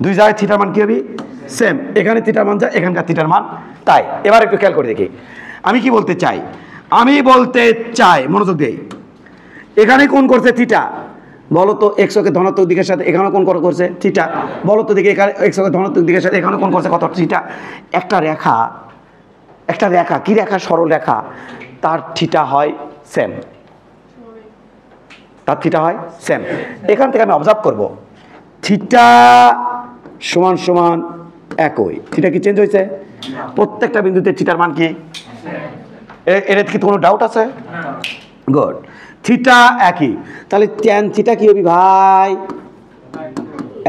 দুই জায়গায় থিটার মান কি হবে? সেম। এখানে থিটার মান যা, এখানকার থিটার মান তাই। এবার একটু খেয়াল করে দেখি আমি কি বলতে চাই। আমি বলতে চাই, মনোযোগ দেই, এখানে কোন করছে থিটা, বলো তো এক্সকে ধনাত্মক দিকের সাথে এখানে কোন করছে থিটা, বলো তো দেখি এখানে এক্সকে ধনাত্মক দিকের সাথে এখানে কোন করছে কত থিটা। একটা রেখা কি রেখা? সরল রেখা, তার থিটা হয় সেম, তার থিটা হয় সেম। এখান থেকে আমি অবজার্ভ করব থিটা সমান সমান একই। থিটা কি চেঞ্জ হয়েছে? প্রত্যেকটা বিন্দুতে থিটার মান কি? এর কি কোনো ডাউট আছে? গুড। থিটা একই, তাহলে ট্যান থিটা কি হবে ভাই?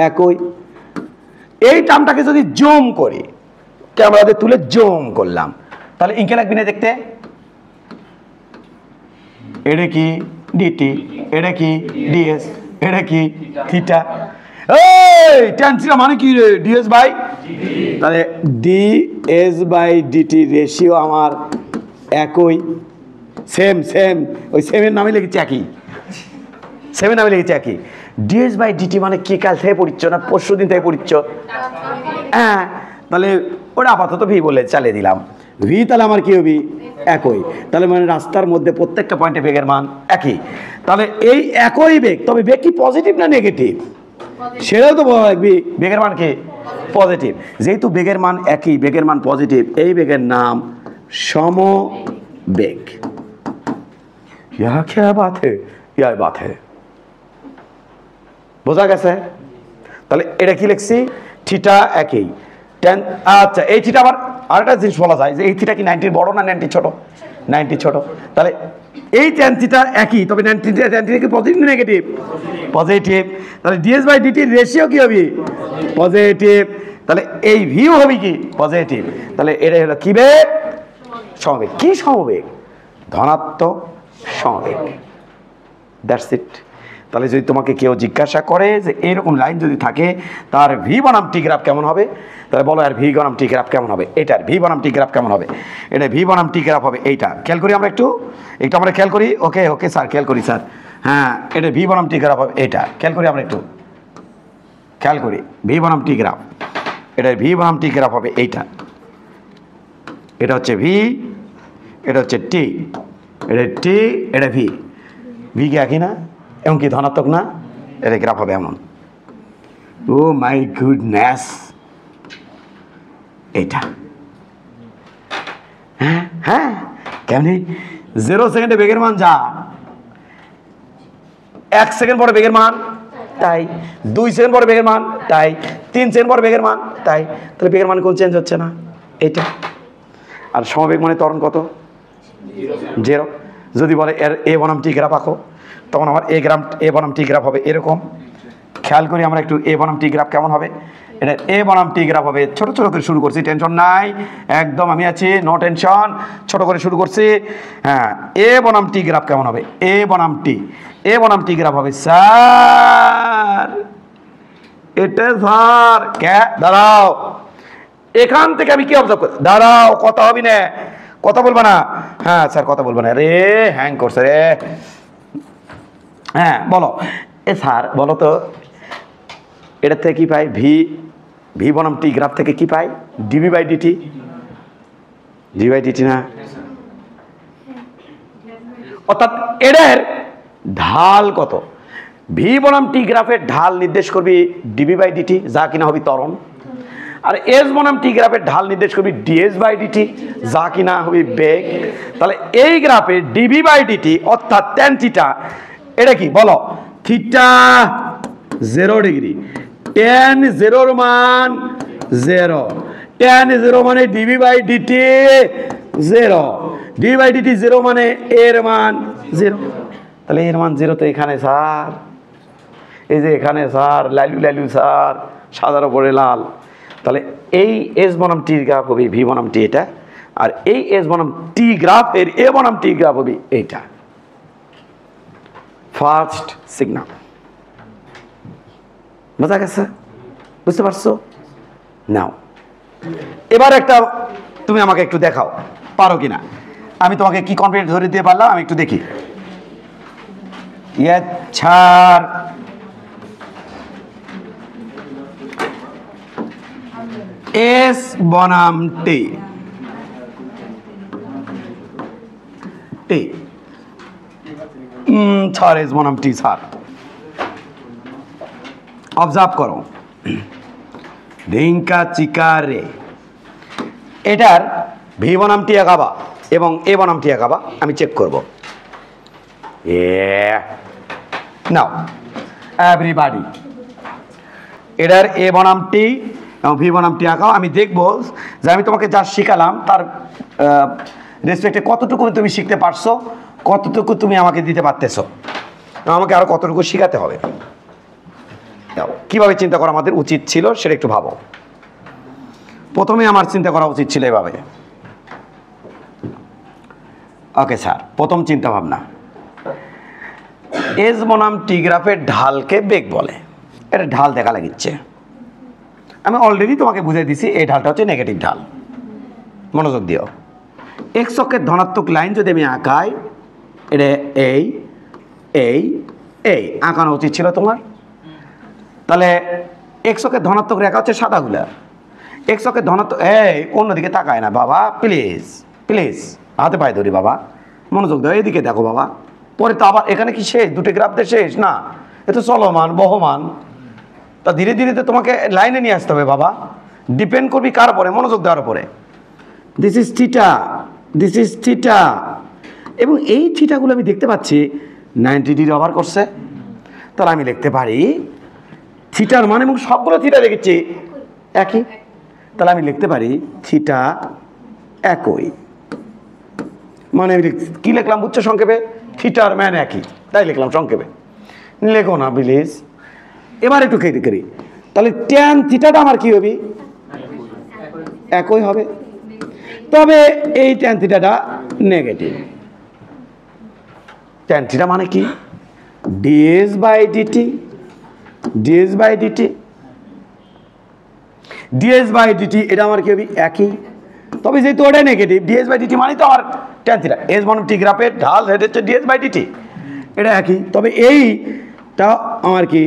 একই। এই টার্মটাকে যদি জুম করি, ক্যামেরাতে তুলে জুম করলাম, তাহলে ইনকে লাগবি না দেখতে? এটা কি ডিটি, এটা কি ডিএস, এটা কি থিটা। এই ট্যান থিটা মানে কি রে? ডিএস বাই, তাহলে ডিএস বাই ডিটি রেশিও আমার একই, সেম সেম। ওই সেমের নামে লিখেছি একই, সেমের নামে লিখেছি একই। ডিএস বাই ডিটি মানে কি কাল থেকে পড়িচ্ছ না পরশু দিন থেকে পড়িচ্ছ? হ্যাঁ, তাহলে ওটা আপাতত ভি বলে চালিয়ে দিলাম। ভি তাহলে আমার কি হবে? একই। তাহলে মানে রাস্তার মধ্যে প্রত্যেকটা পয়েন্টে বেগের মান একই। তাহলে এই একই বেগ, তবে বেগ কি পজিটিভ না নেগেটিভ সেটাও তো বলা লাগবে। বেগের মান কি? পজিটিভ। যেহেতু বেগের মান একই, বেগের মান পজিটিভ, এই বেগের নাম সমবেগ। ইয়া क्या बात है, ইয়া बात है। বোঝা গেছে? তাহলে এটা কি লিখছি? থিটা একই টেন। আচ্ছা, এই থিটা আবার আরেকটা জিনিস বলা যায় যে এই থিটা কি 90 বড় না 90 ছোট? 90 ছোট। তাহলে এই টেন থিটা একই, তবে 90 কি পজিটিভ না নেগেটিভ? পজিটিভ। তাহলে ডিএস বাই ডিটি রেশিও কি হবে? পজিটিভ। তাহলে এই ভিউ হবে কি? পজিটিভ। তাহলে এটা হলো কি বেগ? সমবেগ। কি সমবেগ? ধনাত্মক সমবেগ। That's it. তাহলে যদি তোমাকে কেউ জিজ্ঞাসা করে যে এইরকম লাইন যদি থাকে তার ভি বনাম টি গ্রাফ কেমন হবে, তাহলে বলো আর ভি বনাম টি গ্রাফ কেমন হবে? এটার ভি বনাম টি গ্রাফ কেমন হবে? এটা ভি বনাম টি গ্রাফ হবে এইটা। খেয়াল করি আমরা একটু আমরা খেয়াল করি। ওকে ওকে স্যার, খেয়াল করি স্যার। হ্যাঁ, এটা ভি বনাম টি গ্রাফ হবে এইটা। খেয়াল করি আমরা একটু, খেয়াল করি। ভি বনাম টি গ্রাফ, এটা ভি বনাম টি গ্রাফ হবে এইটা। এটা হচ্ছে ভি, এটা হচ্ছে টি, এটা টি, এটা ভি। ভি কি একই না? এমন কি ধনাত্মক না? এটা গ্রাফ হবে এমন। ও মাই গুডনেস, এইটা। হ্যাঁ হ্যাঁ, কেমনি 0 সেকেন্ডে বেগের মান যা, 1 সেকেন্ড পরে বেগের মান তাই, 2 সেকেন্ড পরে বেগের মান তাই, 3 সেকেন্ড পরে বেগের মান তাই। তাহলে বেগের মান কোন চেঞ্জ হচ্ছে না? এইটা। আর সমবেগ মানে ত্বরণ কত? 0। যদি বলে এর এ বনাম টি গ্রাফ আঁকো, তখন আমার এ বনাম টি গ্রাফ হবে এরকম। খেয়াল করি আমরা একটু এ বনাম টি গ্রাফ কেমন হবে। এটা এ বনাম টি গ্রাফ হবে, ছোট ছোট করে শুরু করছি, টেনশন নাই, একদম আমি আছি, নো টেনশন, ছোট করে শুরু করছি। হ্যাঁ, এ বনাম টি গ্রাফ কেমন হবে? এ বনাম টি গ্রাফ হবে স্যার এটা স্যার দাঁড়াও, এখান থেকে আমি কি অবজার্ভ করি? দাঁড়াও, কথা হবে না, কথা বলবো না। হ্যাঁ স্যার, কথা বলবো না, রে হ্যাং করছে রে। হ্যাঁ বলো, এ স্যার বলো তো, এটা থেকে কি পাই? ভি বনাম টি গ্রাফ থেকে কি পাই? Dv by dt. D by dt না? অর্থাৎ এর ঢাল কত? ভি বনাম টি গ্রাফের ঢাল নির্দেশ করবি ডিভি বাই ডিটি, যা কিনা হবে ত্বরণ। আর এস বনাম টি গ্রাফের ঢাল নির্দেশ করবি ডিএস বাই ডিটি, যা কিনা হবে বেগ। তাহলে এই গ্রাফে ডিভি বাই ডিটি অর্থাৎ ট্যান থিটা, এটা কি বলো? থিটা 0 ডিগ্রি, ট্যান 0 মান 0, ট্যান 0 মানে dv by dt 0, dv by dt 0 মানে এর মান 0। তাহলে এর মান 0 তো এখানে স্যার, এই যে এখানে স্যার লালু স্যার সাদার উপরে লাল। তাহলে এই এস বনাম টি গ্রাফ হবে ভি বনাম টি এটা, আর এই এস বনাম টি গ্রাফ এর এ বনাম টি গ্রাফ হবে এইটা। ফার্স্ট সিগন্যাল বোঝা গেছে? বুঝতে পারছো? নাও এবার একটা তুমি আমাকে একটু দেখাও পারো কিনা। আমি তোমাকে কি কনফিডেন্স ধরে দিতে পারলাম আমি একটু দেখি। ছাড়, এস বনাম টি, ছাড় এস বনাম টি ছাড়। অবজার্ভ করো, ধিঙ্কা চিকারে এটার ভি বনাম টি আঁকাবা এবং এ বনাম টি আঁকাবা, আমি চেক করব। নাও এভরিবডি এটার এ বনাম টি এবং ভি বনাম টি আঁকাও। আমি দেখবো যে আমি তোমাকে যা শিখালাম তার রেসপেক্টে কতটুকু তুমি শিখতে পারছো, কতটুকু তুমি আমাকে দিতে পারতেছো, আমাকে আরো কতটুকু শিখাতে হবে। কিভাবে চিন্তা করা আমাদের উচিত ছিল সেটা একটু ভাবো। প্রথমে আমার চিন্তা করা উচিত ছিল এভাবে। ওকে স্যার, প্রথম চিন্তা ভাবনা, এস বনাম টি গ্রাফের ঢালকে বেগ বলে। এটা ঢাল দেখা লাগিচ্ছে, আমি অলরেডি তোমাকে বুঝিয়ে দিছি এই ঢালটা হচ্ছে নেগেটিভ ঢাল। মনোযোগ দিও, এক্স অক্ষের ধনাত্মক লাইন যদি আমি আঁকাই, এটা এই এই এই আঁকানো উচিত ছিল তোমার। তাহলে এক্স অক্ষের ধনাত্মক রেখা হচ্ছে সাদাগুলা, এক্স অক্ষের ধনাত্মক এই অন্যদিকে তাকায় না বাবা, প্লিজ প্লিজ, হাতে পায়ে ধরি বাবা, মনোযোগ দাও, এইদিকে দেখো বাবা। পরে তো আবার এখানে কি শেষ? দুটো গ্রাফদের শেষ না, এ তো চলমান বহমান। তা ধীরে ধীরে তো তোমাকে লাইনে নিয়ে আসতে হবে বাবা। ডিপেন্ড করবি কার উপরে? মনোযোগ দেওয়ার উপরে। This is theta, this is theta, এবং এই থিটাগুলো আমি দেখতে পাচ্ছি 90 ডিগ্রি ওভার করছে। তাহলে আমি লিখতে পারি থিটার মান, এবং সবগুলো থিটা দেখেছি একই, তাহলে আমি লিখতে পারি থিটা একই। মানে আমি কি লিখলাম বুঝছো সংক্ষেপে? থিটার মান একই, তাই লিখলাম সংক্ষেপে। লেখো না প্লিজ। এবার একটু খেতে করি, তাহলে ট্যান থিটাটা আমার কি হবে? একই হবে, তবে এই ট্যান থিটাটা নেগেটিভ। ট্যান থিটা মানে কি? Ds by dt, ds by dt, ds by dt এটা আমার কি হবে? একই, তবে যেহেতু ওটা নেগেটিভ, ডিএস বাই ডিটি মানে তো আমার ট্যান থিটা, এস বনাম টি গ্রাফের ঢাল সেটা হচ্ছে ডিএস বাই ডিটি, এটা একই, তবে এইটা আমার কি?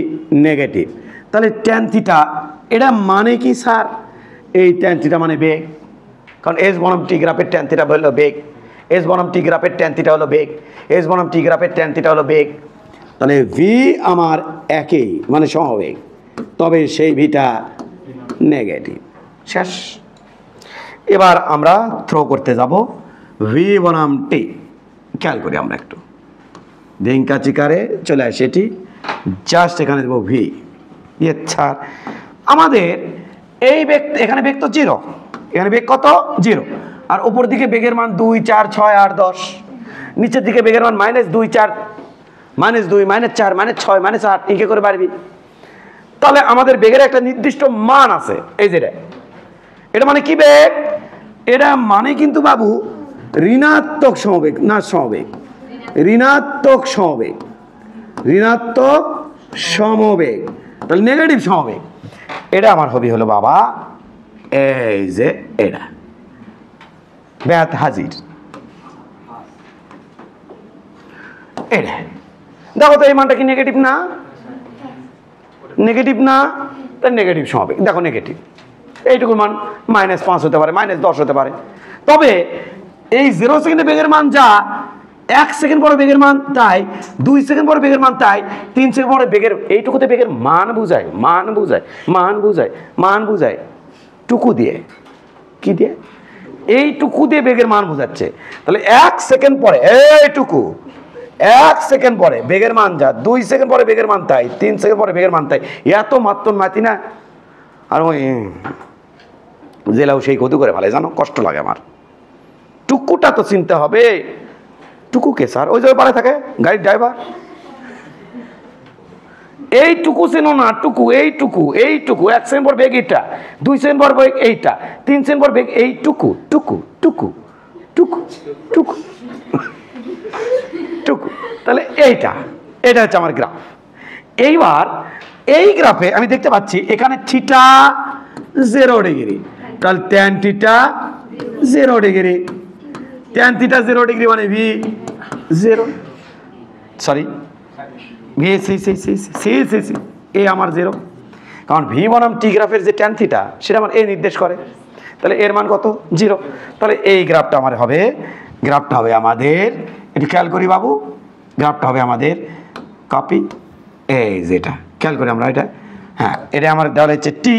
নেগেটিভ। তাহলে ট্যান থিটা এটা মানে কি স্যার? এই ট্যান থিটা মানে বেগ, কারণ এস বনাম টি গ্রাফের ট্যান থিটা হলো বেগ, এস বনাম টি গ্রাফের ট্যান থিটা হলো বেগ, এস বনাম টি গ্রাফের ট্যান থিটা হলো বেগ। তাহলে ভি আমার একই মানে সমবেগ, তবে সেই ভিটা নেগেটিভ। শেষ। এবার আমরা থ্রো করতে যাব ভি বনাম টি। খেয়াল করি আমরা একটু, ডিঙ্কা চিকারে চলে আসে এটি, জাস্ট এখানে দেবো ভি। ছাড় আমাদের এই বেগ, এখানে বেগ তো 0, এখানে বেগ কত? 0, আর উপর দিকে বেগের মান 2, 4, 6, 8, 10, নিচের দিকে বেগের মান -2, 4, -2, -4, -6, -8, ইঙ্কে করে বাড়বি। তাহলে আমাদের বেগের একটা নির্দিষ্ট মান আছে, এই যেটা, এটা মানে কি বেগ? এটা মানে কিন্তু বাবু ঋণাত্মক সমবেগ, না সমবেগ, ঋণাত্মক সমবেগ, ঋণাত্মক সমবেগ, তাহলে নেগেটিভ সমবেগ। এটা আমার হবে হলো বাবা এই যে এটা ব্যাত হাজির, এটা দেখো তো এই মানটা কি নেগেটিভ না? নেগেটিভ না? তাহলে নেগেটিভ সমবেগ। দেখো নেগেটিভ, এইটুকুর মান -5 হতে পারে, -10 হতে পারে, তবে এই 0 সেকেন্ডে বেগের মান যা, 1 সেকেন্ড পরে বেগের মান তাই, 2 সেকেন্ড পরে বেগের মান তাই, 3 সেকেন্ড পরে বেগের, এইটুকুতে বেগের মান বুঝায়, মান বুঝায়, মান বুঝায়, মান বুঝায় টুকু দিয়ে, কি দিয়ে? এইটুকু দিয়ে বেগের মান বোঝাচ্ছে। তাহলে 1 সেকেন্ড পরে এইটুকু, 1 সেকেন্ড পরে বেগের মান যা, 2 সেকেন্ড পরে বেগের মান তাই, 3 সেকেন্ড পরে বেগের মান তাই, এত মাত্র মাতি না। আর ওই জেলাও সেই কদু করে ভালো, জানো কষ্ট লাগে আমার। টুকুটা তো চিনতে হবে। টুকু কে স্যার? ওই যে পারে থাকে গাড়ির ড্রাইভার। এইটুকু চেনো না? টুকু, এইটুকু, এইটুকু, 1 সেকেন্ড পর বেগ এইটা, 2 সেকেন্ড পর বেগ এইটা, 3 সেকেন্ড পর বেগ এইটুকু, টুকু টুকু টুকু টুকু টুকু। তাহলে এইটা, এটা হচ্ছে আমার গ্রাফ। এইবার এই গ্রাফে আমি দেখতে পাচ্ছি এখানে থিটা 0 ডিগ্রি, তাহলে tan theta 0 degree, tan theta 0 degree মানে v 0, sorry v c c c c c c এ আমার 0, কারণ ভি বনাম টি গ্রাফের যে ট্যান থিটা সেটা আমার এ নির্দেশ করে, তাহলে এর মান কত? 0। তাহলে এই গ্রাফটা আমার হবে, গ্রাফটা হবে আমাদের, একটু খেয়াল করি বাবু, গ্রাফটা হবে আমাদের কপি, এই যেটা খেয়াল করি আমরা, এটা হ্যাঁ, এটা আমার দেওয়া হচ্ছে টি,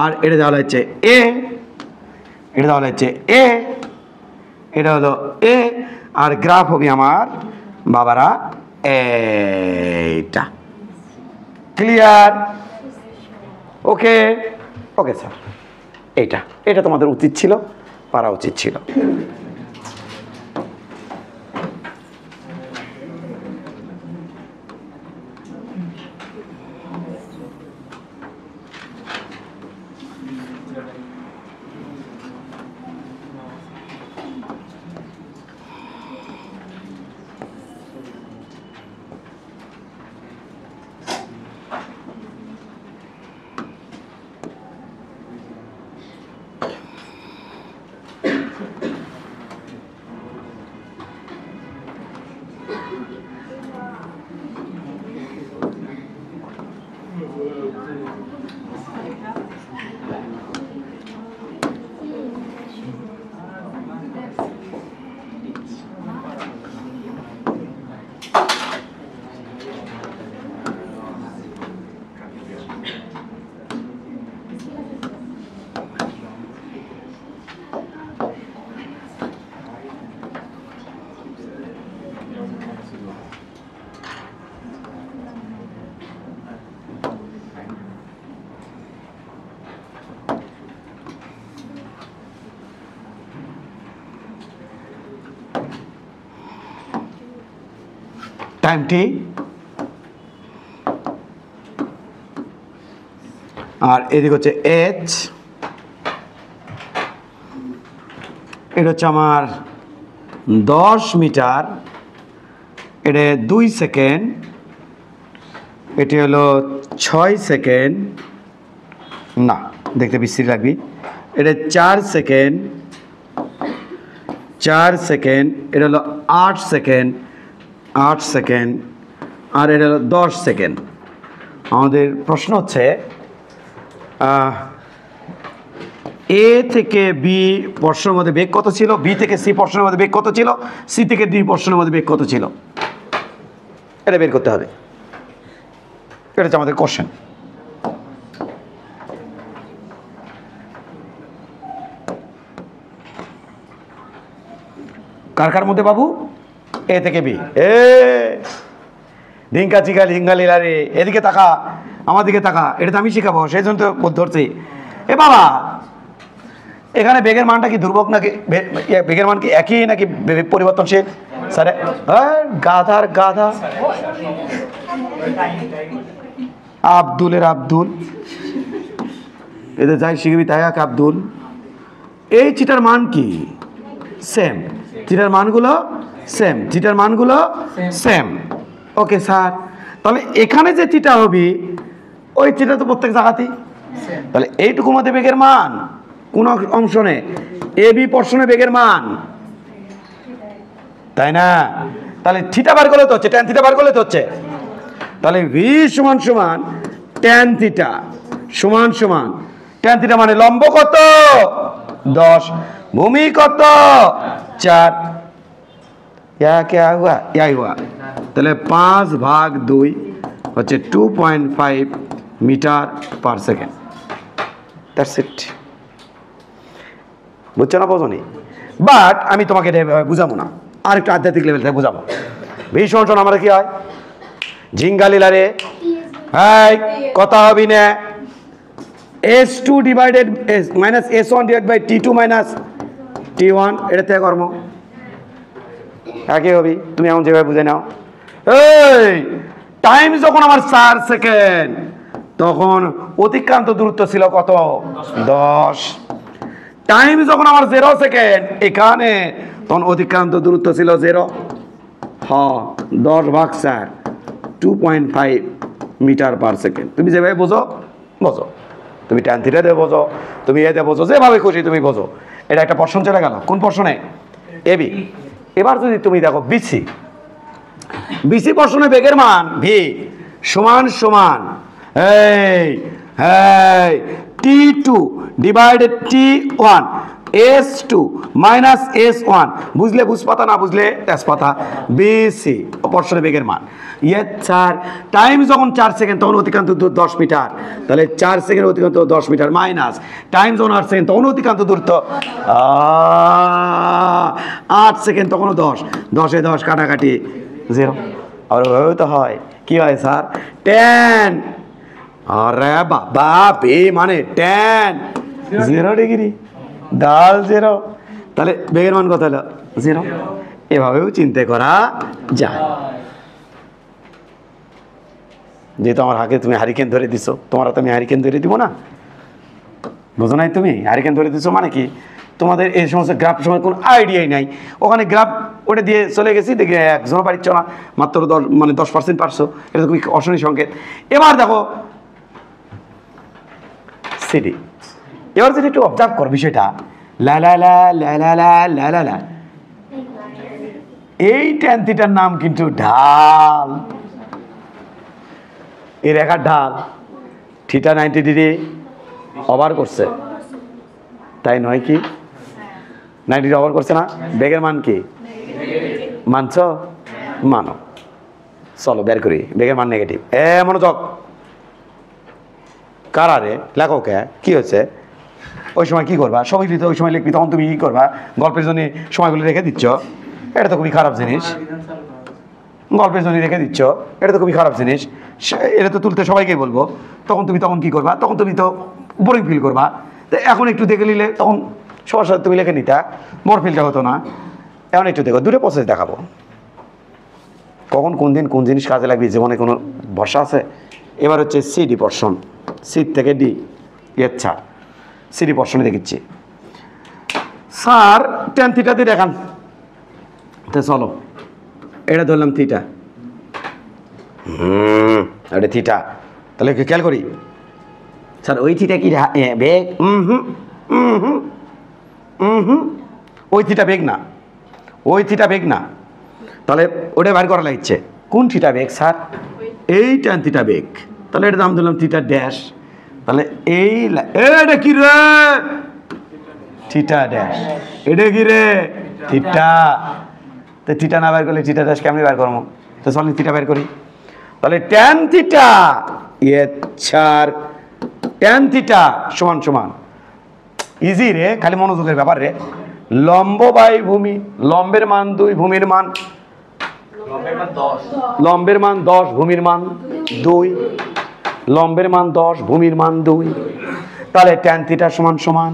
আর এটা দেওয়া হচ্ছে এ, এটা দেওয়া হচ্ছে এ, এটা হলো এ, আর গ্রাফ হবে আমার বাবারা এইটা। ক্লিয়ার? ওকে ওকে স্যার, এইটা, এটা তোমাদের উচিত ছিল, পারা উচিত ছিল। টাইমটি, আর এদিকে হচ্ছে এইচ, এটা হচ্ছে আমার 10 মিটার, এটা 2 সেকেন্ড, এটি হলো 6 সেকেন্ড, না দেখতে বিশ্রী লাগবে, এটা 4 সেকেন্ড, 4 সেকেন্ড, এটা হলো 8 সেকেন্ড, 8 সেকেন্ড, আর এটা হলো 10 সেকেন্ড। আমাদের প্রশ্ন হচ্ছে এ থেকে বি পোর্শনের মধ্যে বেগ কত ছিল, বি থেকে সি পোর্শনের মধ্যে বেগ কত ছিল, সি থেকে ডি পোর্শনের মধ্যে বেগ কত ছিল, এটা বের করতে হবে। এটা হচ্ছে আমাদের কোশ্চেন। কার কার মধ্যে বাবু? এ থেকে বি। এ ঢিঙ্কা চিকালি হিঙ্গালি লারে, এদিকে তাকা, আমার দিকে তাকা, এটা তো আমি শিখাবো, সেই জন্য তো ধরছি। এ বাবা, এখানে বেগের মানটা কি ধ্রুবক নাকি বেগের মান কি একই নাকি পরিবর্তনশীল? স্যার গাধার গাধা, আব্দুলের আব্দুল, এদের যাই শিখবি তাই এক আব্দুল। এই চিটার মান কি? সেম। চিটার মানগুলো সেম, চিটার মানগুলো সেম। ওকে স্যার, তাহলে এখানে যে চিটা হবে ওই চিটা তো প্রত্যেক জায়গাতেই, তাহলে এইটুকুর মধ্যে বেগের মান কোন অংশ নেই, এ বি পোর্শনে বেগের মান, তাই না? তাহলে থিটা বার করলে তো হচ্ছে, ট্যান থিটা বার করলে তো হচ্ছে, তাহলে ভি সমান সমান ট্যান থিটা সমান সমান ট্যান থিটা মানে লম্ব কত 10, ভূমি কত 4, ইয়া क्या हुआ यही हुआ। তাহলে 5/2 হচ্ছে 2.5 metre per second. That's it. বুঝছো না বোঝনি? বাট আমি তোমাকে বুঝাবো না, আর একটু আধ্যাত্মিক লেভেল থেকে বুঝাবো। ভীষণ শোন আমরা কি হয় ঝিঙ্গালিলারে, হ্যাঁ কথা হবি না, S2 divided minus S1 divide by T2 minus T1, এটা থেকে কর্ম একই হবি। তুমি এমন যেভাবে বুঝে নাও, এই টাইম যখন আমার 4 সেকেন্ড তখন অতিক্রান্ত দূরত্ব ছিল কত 10। টাইম যখন আমার 0 সেকেন্ড এখানে তখন অতিক্রান্ত দূরত্ব ছিল 0। হ্যাঁ 10/4 2.5 মিটার পার সেকেন্ড। তুমি যেভাবে বোঝো বোঝো, তুমি ট্যান থিটা দিয়ে বোঝো, তুমি এতে বোঝো, যেভাবে খুশি তুমি বোঝো। এটা একটা পোর্শন চলে গেল, কোন পোর্শনে? এবি। এবার যদি তুমি দেখো বিসি, বিসি পোর্শনে বেগের মান ভি সমান সমান T2 divided T1 S2 minus S1, বুঝলে বুঝপাতা, না বুঝলে তেজপাতা। বিসি পোর্শনে বেগের মান ইয়ে 4, টাইম যখন 4 সেকেন্ড তখন অতিক্রান্ত দূর 10 মিটার, তাহলে 4 সেকেন্ড অতিক্রান্ত 10 মিটার মাইনাস টাইম যখন 8 সেকেন্ড তখন অতিক্রান্ত দূরত্ব 8 সেকেন্ড তখনও 10, 10 এ 10 কাটাকাটি 0। আর ওইভাবে তো হয়, কি হয় স্যার? ট্যান, আরে বাবা বে মানে ট্যান 0 ডিগ্রি, ডাল 0, তাহলে বেগের মান কত হলো 0। এভাবেও চিন্তা করা যায়। যেহেতু আমার হাতে তুমি হারিকেন ধরে দিছো, তোমার তো আমি হারিকেন ধরে দিব না, বুঝো নাই? তুমি হারিকেন ধরে দিছো মানে কি, তোমাদের এই সমস্ত গ্রাফ সময় কোনো আইডিয়াই নাই। ওখানে গ্রাফ ওটা দিয়ে চলে গেছি, দেখে একজনও পারিচ্ছ না, মাত্র 10% পারছো, এটা তো খুবই অশনি সংকেত। এবার দেখো সিডি, এবার যদি একটু অবজার্ভ করো বিষয়টা, লা লা লা লা লা লা লা লা লা, এই ট্যান থিটার নাম কিন্তু ঢাল, এই রেখার ঢাল থিটা 90 ডিগ্রি ওভার করছে, তাই নয় কি? 90 ডিগ্রি ওভার করছে না? বেগের মান কি মানছ? মানো। চলো বের করি, বেগের মান নেগেটিভ। মনোযোগ, কারারে লেখকে কি হয়েছে? ওই সময় কি করবা? সবাই লিখতে ওই সময় লিখবি, তখন তুমি কি করবা? গল্পের জন্য সময়গুলো রেখে দিচ্ছ, এটা তো খুবই খারাপ জিনিস। গল্পের জন্য রেখে দিচ্ছ, এটা তো খুবই খারাপ জিনিস। এটা তো তুলতে সবাইকেই বলবো, তখন তুমি তখন কি করবা? তখন তুমি তো বোরিং ফিল করবা। তো এখন একটু দেখে নিলে তখন সবার সাথে তুমি লিখে নিতা, বোর ফিলটা হতো না। এখন একটু দেখো, দূরে প্রসেস দেখাবো। কখন কোন দিন কোন জিনিস কাজে লাগবে জীবনে কোনো ভরসা আছে। এবার হচ্ছে সিডি পোর্শন, সি থেকে ডি, আচ্ছা সিডি পোর্শনে দেখেছি স্যার টেন থিটা দিয়ে দেখান। তো চলো এটা ধরলাম থিটা, এটা থিটা, তাহলে খেয়াল করি স্যার ওই থিটা কি বেগ? ওই থিটা বেগ না, ওই থিটা বেগ না, তাহলে ওটা বাইর করা লাগছে। কোন থিটা বেগ স্যার? এই ট্যান থিটা বেগ, তাহলে এটা নাম দিলাম থিটা ড্যাশ। তাহলে এটা কি রে? Theta dash. এটা কি রে? থিটা। তো থিটা না বের করলে থিটা ড্যাশ কেমনি বের করবো? তো চলেন থিটা বের করি। তাহলে ট্যান থিটা ট্যান থিটা সমান সমান ইজি রে, খালি মনোযোগের ব্যাপার রে। লম্ব বাই ভূমি, লম্বের মান 2, ভূমির মান লম্বের মান 10, ভূমির মান 2, লম্বের মান 10, ভূমির মান 2। তাহলে ট্যান থিটা সমান সমান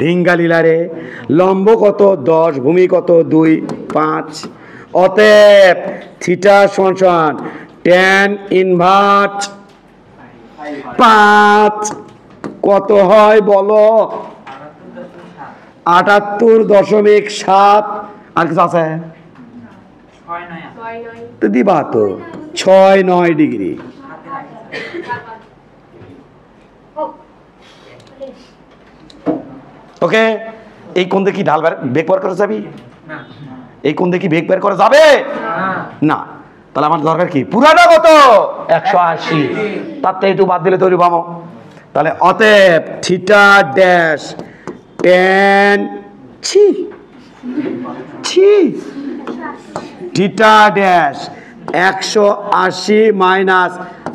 রিঙ্গালীলা রে, লম্ব কত 10, ভূমি কত 2, 5। অতএব থিটা সমান সমান ট্যান ইনভার্স 5 কত হয় বলো? 78.7। আর কিছু আছে তো দিবা তো 6-9 ডিগ্রি। ওকে, এই কোণ দেখি ঢাল বেগ বের করা যাবি? এই কোণ দেখি বেগ বের করা যাবে না। তাহলে আমার দরকার কি? পুরাটা কত? 180। তার থেকে একটু বাদ দিলে তৈরি পাবো। তাহলে অতএব theta dash tan theta dash 180 minus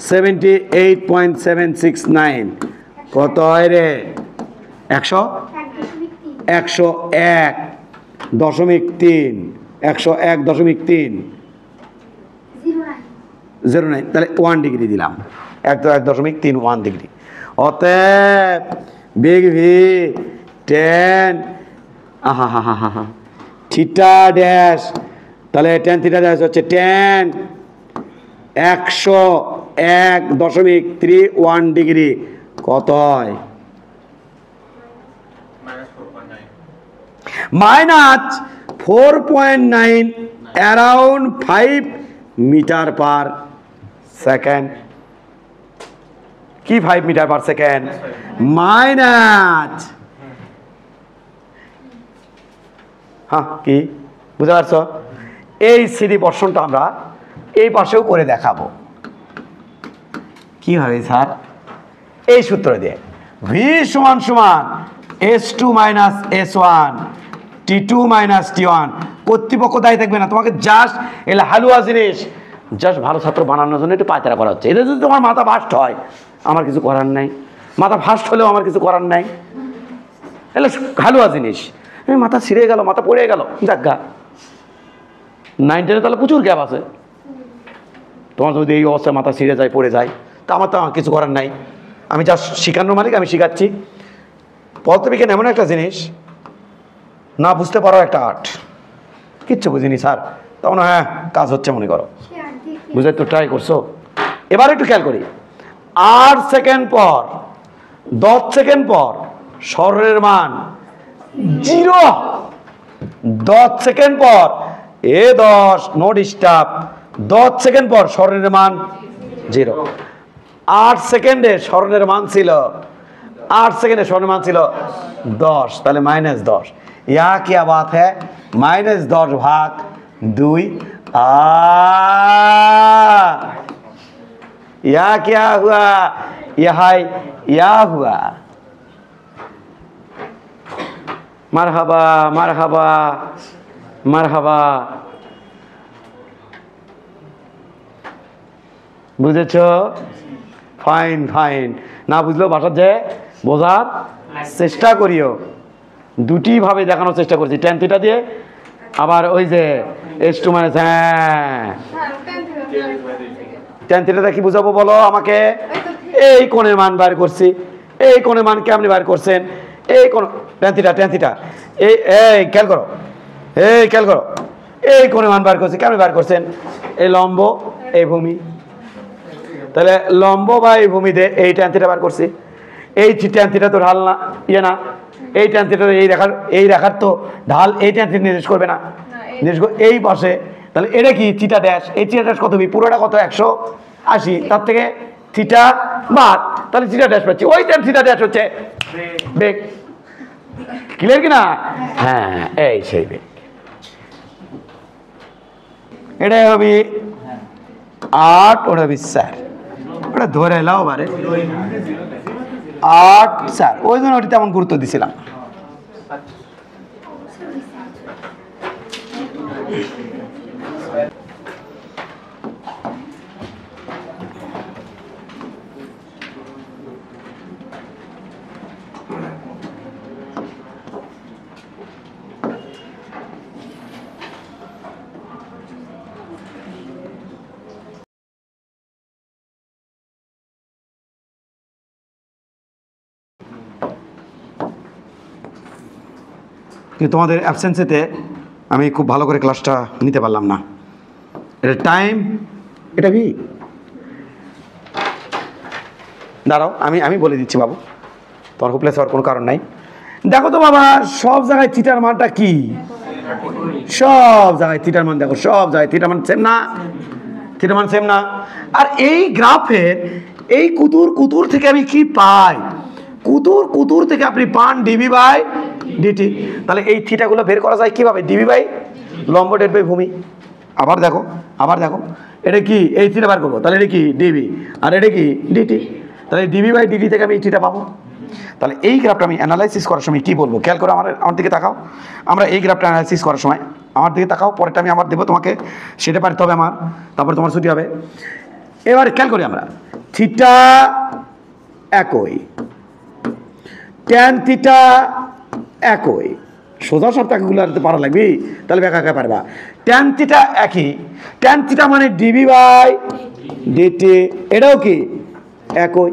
78.769 কত হয় রে? 101.3 101.3 তাহলে 1 ডিগ্রি দিলাম, 1.3 ডিগ্রি। অতএব বেগ ভি ট্যান থিটা ড্যাশ, তাহলে ট্যান থিটা ড্যাশ হচ্ছে ট্যান 101.31 ডিগ্রি কত হয়? Minus 4.9 around 5 metre per second. কি 5 মিটার পার সেকেন্ড? মাইনাস, হ্যাঁ কি বুঝতে পারছো? এই সিডি পোর্শনটা আমরা এই পাশেও করে দেখাবো। কি হবে স্যার? এই সূত্র দিয়ে ভি সমান সমান S2 minus S1 T2 minus T1। কর্তৃপক্ষ দায়ী থাকবে না, তোমাকে জাস্ট এলে হালুয়া জিনিস জাস্ট ভালো ছাত্র বানানোর জন্য একটু পায়তারা করা হচ্ছে। এটা যদি তোমার মাথা ফাস্ট হয় আমার কিছু করার নাই, মাথা ফাস্ট হলেও আমার কিছু করার নাই। এলে হালুয়া জিনিস, মাথা ছিঁড়ে গেল, মাথা পড়ে গেল, যাজ্ঞা 9 10 তাহলে প্রচুর গ্যাপ আছে। তোমার যদি এই অবস্থায় মাথা ছিঁড়ে যায়, পড়ে যায়, তা আমার তো কিছু করার নাই। আমি যা শিখানোর মালিক, আমি শিখাচ্ছি। পদার্থবিজ্ঞান এমন একটা জিনিস, না বুঝতে পারো একটা আর্ট। কিচ্ছু বুঝিনি স্যার, তখন হ্যাঁ কাজ হচ্ছে মনে করো, বুঝে তো ট্রাই করছো। এবার একটু খেয়াল করি, 8 সেকেন্ড পর 10 সেকেন্ড পর সরলের মান 0। 10 সেকেন্ড পর 10 নো ডিস্টার্ব, 10 সেকেন্ড পর সরলের মান 0। 8 সেকেন্ডে সরলের মান ছিল 8 সেকেন্ডে সরলের মান ছিল 10, তাহলে -10। ইয়া क्या बात है? -10 भाग 2। या क्या हुआ? या हुआ। মারহাবা মারহাবা মারহাবা। বুঝেছ? Fine fine. না বুঝলেও ভাষার যে বোঝার চেষ্টা করিও। দুটি ভাবে দেখানোর চেষ্টা করছি, ট্যান থিটা দিয়ে, আবার ওই যে S2 মাইনাস। হ্যাঁ, ট্যান থিটাটা কি বুঝাবো বলো আমাকে? এই কোণের মান বার করছি, এই কোণের মান কেমনি বার করছেন? এই কোণ ট্যান থিটা, ট্যান থিটা, এই খেয়াল করো, এই খেয়াল করো, এই কোণের মান বার করছি, কেমনি বার করছেন? এই লম্ব এই ভূমি, তাহলে লম্ব বা এই ভূমিতে এই ট্যান থিটা বার করছি। এই ট্যান থিটা তো ঢাল না, ইয়ে না, এই ট্যান থিটা এই রেখার তো ঢাল এই ট্যান থিটা নির্দেশ করবে না, নির্দেশ করবে এই পাশে। তাহলে এটা কি থিটা ড্যাশ, এই থিটা ড্যাশ কত, পুরোটা কত 180, তার থেকে থিটা বাদ, তাহলে থিটা ড্যাশ পাচ্ছি। ওই ট্যান থিটা ড্যাশ হচ্ছে বেগ। ক্লিয়ার কি না? হ্যাঁ, এই সেই বেগ। এটাই হবে 8, ওটা হবে 4, ওটা ধরে এলাও বারে 8 4, ওই জন্য ওটি তেমন গুরুত্ব দিছিলাম। কিন্তু তোমাদের অ্যাবসেন্সেতে আমি খুব ভালো করে ক্লাসটা নিতে পারলাম না। এটা টাইম, এটা ভি। দাঁড়াও, আমি বলে দিচ্ছি বাবু, তোমার হোপলেস হওয়ার কোনো কারণ নাই। দেখো তো বাবা, সব জায়গায় থিটার মানটা কি? সব জায়গায় থিটার মান দেখো, সব জায়গায় থিটার মান সেম না, থিটার মান সেম না। আর এই গ্রাফের এই কুতুর থেকে আমি কি পাই? কুতুর থেকে আপনি পান ডিবি বাই ডিটি। তাহলে এই থিটাগুলো বের করা যায় কিভাবে? ডিবি বাই লম্ব ডেট বাই ভূমি। আবার দেখো, এটা কি? এই থিটা বার করবো, তাহলে এটা কি? ডিবি, আর এটা কি? ডিটি। তাহলে ডিবি বাই ডিটি থেকে আমি এই থিটা পাবো। তাহলে এই গ্রাফটা আমি অ্যানালাইসিস করার সময় কি বলবো? খেয়াল করে আমার দিকে তাকাও। আমরা এই গ্রাফটা অ্যানালাইসিস করার সময় আমার দিকে তাকাও, পরেরটা আমি আবার দেবো তোমাকে, সেটা পারতে হবে আমার, তারপরে তোমার ছুটি হবে। এবার খেয়াল করি আমরা, থিটা একই, ট্যান থিটা একই, সোজা সপ্তাহগুলো পারা লাগবে, তাহলে একা পারবা। ট্যান থিটা একই, ট্যান থিটা মানে ডিবি বাই ডিটি, এটাও কি একই।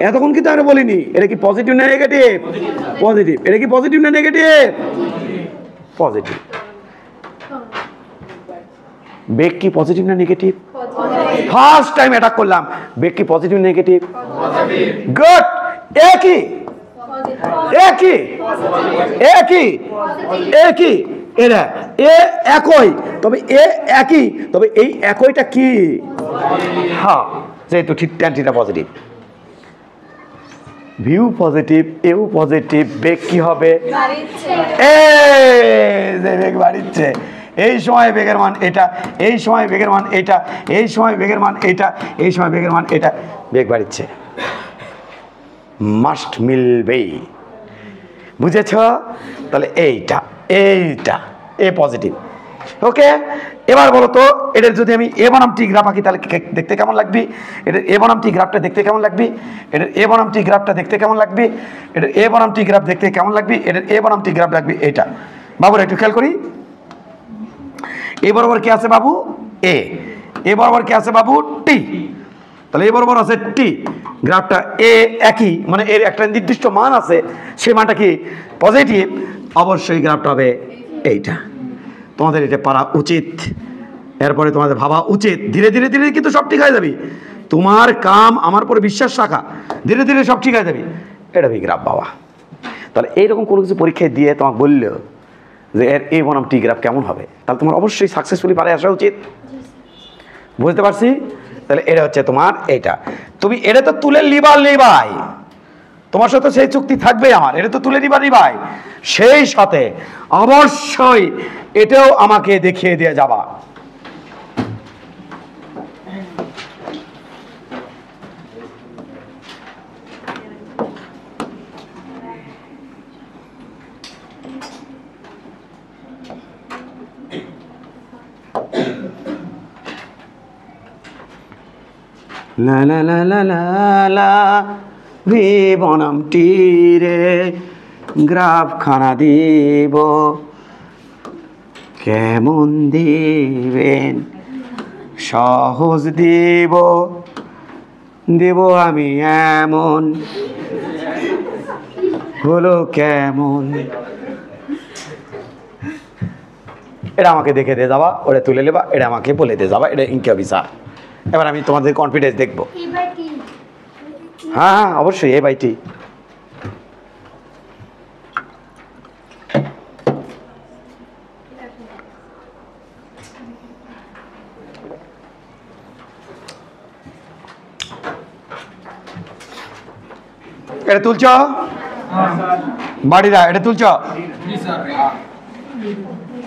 এতক্ষণ কিন্তু আমরা বলিনি এটা কি পজিটিভ না নেগেটিভ? পজিটিভ। এটা কি পজিটিভ না নেগেটিভ? পজিটিভ। বেগ কি পজিটিভ না নেগেটিভ? ফার্স্ট টাইম অ্যাটাক করলাম, বেগ কি পজিটিভ নেগেটিভ? গুড। একই একই একই একই, এরা এ একই, তবে এ একই, তবে এই একইটা কি? হ্যাঁ, যেহেতু ঠিক tan theta positive, view positive, এও পজিটিভ, বেগ কি হবে? বেগ বাড়িচ্ছে। এই সময় বেগের মান এটা, এই সময় বেগের মান এটা, এই সময় বেগের মান এটা, এই সময় বেগের মান এটা, বেগ বাড়িচ্ছে। মাস্ট মিলবেই, বুঝেছ? তাহলে এইটা এ পজিটিভ। ওকে, এবার বলো তো, এটার যদি আমি এ বনাম টি গ্রাফ আঁকি তাহলে দেখতে কেমন লাগবে? এটার এ বনাম টি গ্রাফটা দেখতে কেমন লাগবে? এটার এ বনাম টি গ্রাফটা দেখতে কেমন লাগবে? এটার এ বনাম টি গ্রাফ দেখতে কেমন লাগবে? এটার এ বনাম টি গ্রাফ লাগবে এটা। বাবুরা একটু খেয়াল করি, এ বরাবর কি আছে বাবু? এ বরাবর কি আছে বাবু? টি। তাহলে এ বরাবর আছে টি, গ্রাফটা এ একই, মানে এর একটা নির্দিষ্ট মান আছে, সে মানটা কি? পজিটিভ। অবশ্যই গ্রাফটা হবে এইটা। তোমাদের এটা পারা উচিত, এরপরে তোমাদের ভাবা উচিত। ধীরে ধীরে ধীরে কিন্তু সব ঠিক হয়ে যাবে। তোমার কাম আমার পরে বিশ্বাস রাখা, ধীরে ধীরে সব ঠিক হয়ে যাবে। এটা ভি গ্রাফ বাবা। তাহলে এইরকম কোনো কিছু পরীক্ষায় দিয়ে তোমাকে বললো যে এর এ বনাম টি গ্রাফ কেমন হবে, তাহলে তোমার অবশ্যই সাকসেসফুলি পারে আসা উচিত। বুঝতে পারছি? তাহলে এটা হচ্ছে তোমার এইটা। তুমি এটা তো তুলে লিবাই, তোমার সাথে সেই চুক্তি থাকবে আমার, এটা তো তুলে নিবাই, সেই সাথে অবশ্যই এটাও আমাকে দেখিয়ে দিয়ে যাবা। লা লা লা লা লা লা ভি বনাম টি রে গ্রাফ খানা দিব, কেমন দিবেন? সহজ দেব আমি এমন, হলো কেমন? এটা আমাকে দেখে দিয়ে যাবা, ওটা তুলে নেবা, এটা আমাকে বলে দিয়ে যাবা, এটা ইনকে অফিসার। এবার আমি তোমাদের কনফিডেন্স দেখবো। হ্যাঁ হ্যাঁ অবশ্যই এ বাইটি। এটা তুলছ বাড়িরা, এটা তুলছ?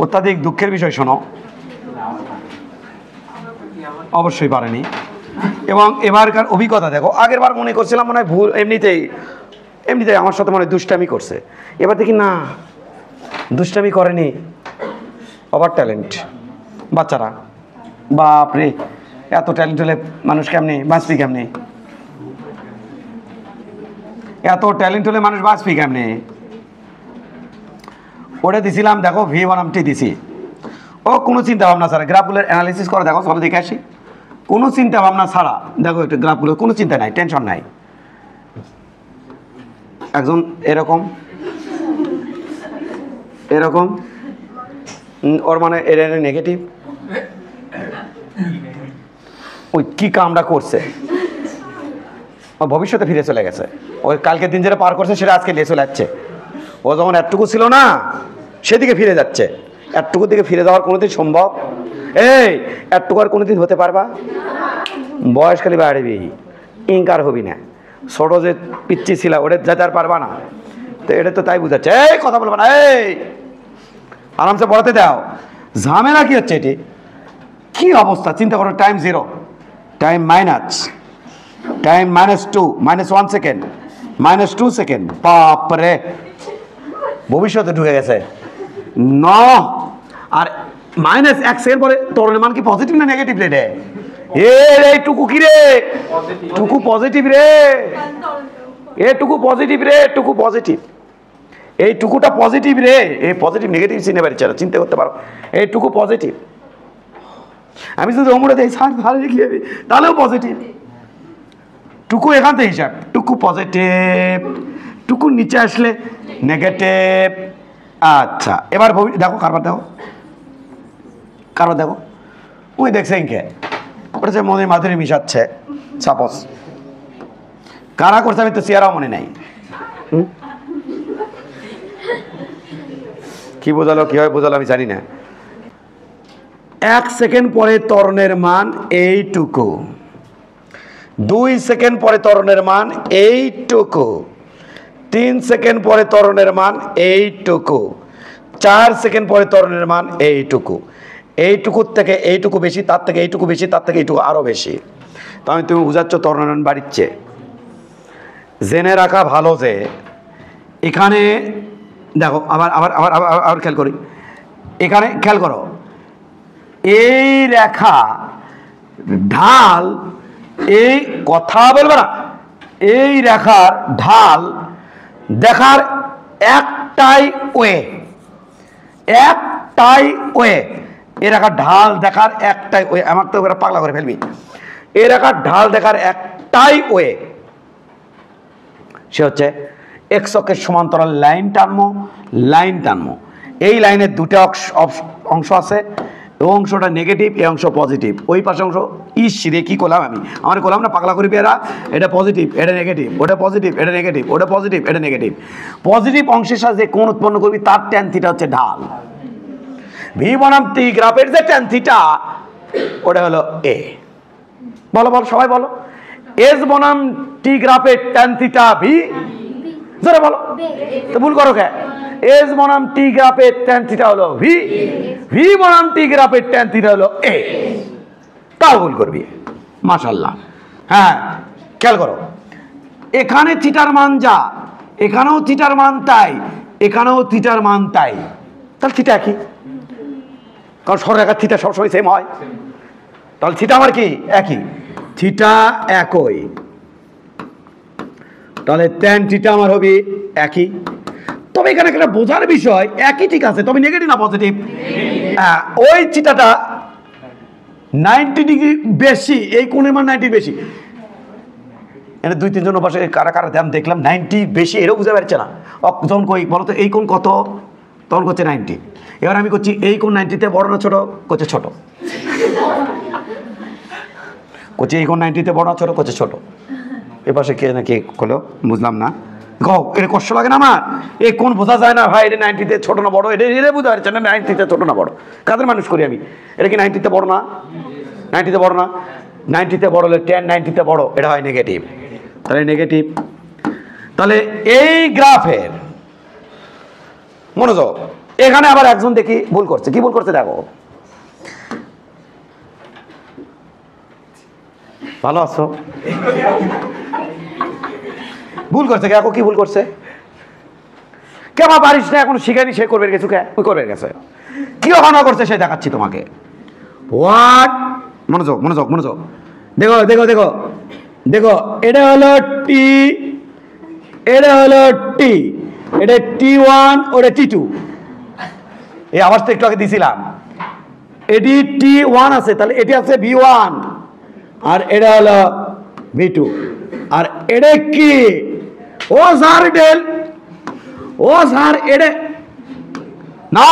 অত্যাধিক দুঃখের বিষয় শোনো, অবশ্যই পারেনি। এবং এবারকার অভিজ্ঞতা দেখো, আগের বার মনে করছিলাম মনে হয় ভুল, এমনিতেই আমার সাথে মনে হয় দুষ্টামি করছে। এবার দেখি না, দুষ্টামি করেনি, ওভার ট্যালেন্ট বাচ্চারা। বাপরে, এত ট্যালেন্ট হলে মানুষ কেমনি বাঁচবি কেমনি? এত ট্যালেন্ট হলে মানুষ বাঁচবি কেমনি? ওটা দিছিলাম দেখো, ভি বনামটি দিছি। ও কোনো চিন্তা ভাবনা ছাড়া গ্রাফগুলোর অ্যানালিসিস করে দেখো, চলো দেখে আসি। কোনো চিন্তা ভাবনা ছাড়া দেখো একটু গ্রাফগুলো, কোনো চিন্তা নাই, টেনশন নাই। একজন এরকম এরকম, ওর মানে এর নেগেটিভ, ওই কি কামটা করছে, ও ভবিষ্যতে ফিরে চলে গেছে। ওই কালকের দিন যেটা পার করছে সেটা আজকে নিয়ে চলে যাচ্ছে। ও যখন এতটুকু ছিল না, সেদিকে ফিরে যাচ্ছে। এতটুকুর দিকে ফিরে যাওয়ার কোনোদিন সম্ভব? এই এতটুকু আর কোনোদিন হতে পারবা? বয়স খালি বাড়বি, ইনকার হবি না। ছোট যে পিচ্ছি ছিল ওটা যেতে আর পারবা না। তো এটা তো তাই বুঝাচ্ছে, এই কথা বলবা না, এই আরামসে পড়াতে দাও। ঝামেলা কি হচ্ছে এটি? কি অবস্থা চিন্তা করো। Time 0, time -2, -1 second, -2 second. বাপরে, ভবিষ্যতে ঢুকে গেছে। ন আর -1 সেকেন্ড পরে তরণের মান কি পজিটিভ না নেগেটিভ রে? এই টুকু কি রে? টুকু পজিটিভ রে, টুকু পজিটিভ রে, টুকু পজিটিভ। এই টুকুটা পজিটিভ রে, এই পজিটিভ নেগেটিভ চিনে পারি, চিন্তা করতে পারো। এই টুকু পজিটিভ। আমি যদি অমরে দেই স্যার ভালো লিখে যাবি, তাহলেও পজিটিভ। টুকু এখান থেকে হিসাব, টুকু পজিটিভ, টুকু নিচে আসলে নেগেটিভ। আচ্ছা এবার দেখো কারবার, দেখো ওই দেখছেন কে? ওটা যে মনে মাধুরী মিশাচ্ছে, সাপোজ কারা করছে আমি তো চেয়ারাও মনে নাই। কি বোঝালো, কিভাবে বোঝালো আমি জানি না। 1 সেকেন্ড পরে ত্বরণের মান এইটুকু, 2 সেকেন্ড পরে ত্বরণের মান এইটুকু, 3 সেকেন্ড পরে ত্বরণের মান এইটুকু, 4 সেকেন্ড পরে ত্বরণের মান এইটুকু। এইটুকুর থেকে এইটুকু বেশি, তার থেকে এইটুকু বেশি, তার থেকে এইটুকু আরও বেশি। তাহলে তুমি বুঝাচ্ছ ত্বরণের মান বাড়িচ্ছে। জেনে রাখা ভালো যে এখানে দেখো, আবার খেয়াল করি, এখানে খেয়াল করো, এই রেখা ঢাল, এই কথা বলবে না, এই রেখার ঢাল দেখার একটাই ওয়ে, এই রেখার ঢাল দেখার একটাই ওয়ে। আমার তো ওরা পাগলা করে ফেলবি। এই রেখার ঢাল দেখার একটাই ওয়ে, সে হচ্ছে এক্স অক্ষের সমান্তরাল লাইন টানবো। এই লাইনের দুটো অংশ আছে, এই অংশটা নেগেটিভ, এই অংশ পজিটিভ। ওই পাশে অংশ রে কি করলাম আমি, আমার করলাম না পাগলা করি পেয়ারা, এটা পজিটিভ, এটা নেগেটিভ, ওটা পজিটিভ, এটা নেগেটিভ, ওটা পজিটিভ, এটা নেগেটিভ। পজিটিভ অংশের সাথে যে কোণ উৎপন্ন করবি তার ট্যান থিটা হচ্ছে ঢাল। ভি বনাম টি গ্রাফের যে ট্যান থিটা, ওটা হলো এ। বলো সবাই বলো, এস বনাম টি গ্রাফের ট্যান থিটা ভি। জোরে বলো, তো ভুল করো কে? এস বনাম টি গ্রাফের ট্যান থিটা হলো ভি, ভি বনাম টি গ্রাফের ট্যান থিটা হলো এ। তাও ভুল করবি, মাশাআল্লাহ। হ্যাঁ খেয়াল করো, এখানে থিটার মান যা, এখানেও থিটার মান তাই, এখানেও থিটার মান তাই। তাহলে থিটা একই, কারণ সরলরেখার থিটা সবসময় সেম হয়। তাহলে থিটা আমার কি একই, থিটা একই। তাহলে ট্যান থিটা আমার হবে একই। তবে এখানে একটা বোঝার বিষয়, একই ঠিক আছে, তবে নেগেটিভ না পজিটিভ। ওই থিটাটা 90 ডিগ্রি বেশি, এই কোণের মান 90 বেশি। এটা 2-3 জন পাশে কারা ধ্যান দেখলাম 90 বেশি, এরও বুঝতে পারছে না। যখন কই বলো তো এই কোণ কত, তখন করছে 90। এবার আমি করছি এই কোণ 90-তে বড় না ছোট, করছে ছোট। করছে এই কোণ 90-তে বড় না ছোট, করছে ছোট। এ পাশে কে না কে করলো বুঝলাম না। এটা কষ্ট লাগে না আমার? এই কোণ বোঝা যায় না ভাই, এটা 90-তে ছোট না বড়, এটা বোঝা যাচ্ছে না 90-তে ছোট না বড়। কাদের মানুষ করি আমি? এটা কি 90-তে বড় না? 90-তে বড় না? 90-তে বড় হলে 10 90-তে বড়, এটা হয় নেগেটিভ। তাহলে নেগেটিভ। তাহলে এই গ্রাফের মনোযোগ, এখানে আবার একজন দেখি ভুল করছে। কি ভুল করছে দেখো। ভালো আছো? ভুল করছে কে? কি ভুল করছে? কেমন পারিস না এখনো শিখানি, সে করবে গেছো কে? ওই করবে গেছে। কি ওখানে করছে সে দেখাচ্ছি তোমাকে। হোয়াট, মনোযোগ মনোযোগ মনোযোগ, দেখো দেখো দেখো দেখো, এটা হলো টি, এটা হলো টি, এটা T1, ওটা T2। এই আওয়াজটা একটু আগে দিছিলাম। এটি T1 আছে, তাহলে এটি আছে V1, আর এটা হলো V2। আর এটা কি? ও স্যার ডেল, ও স্যার এটা না,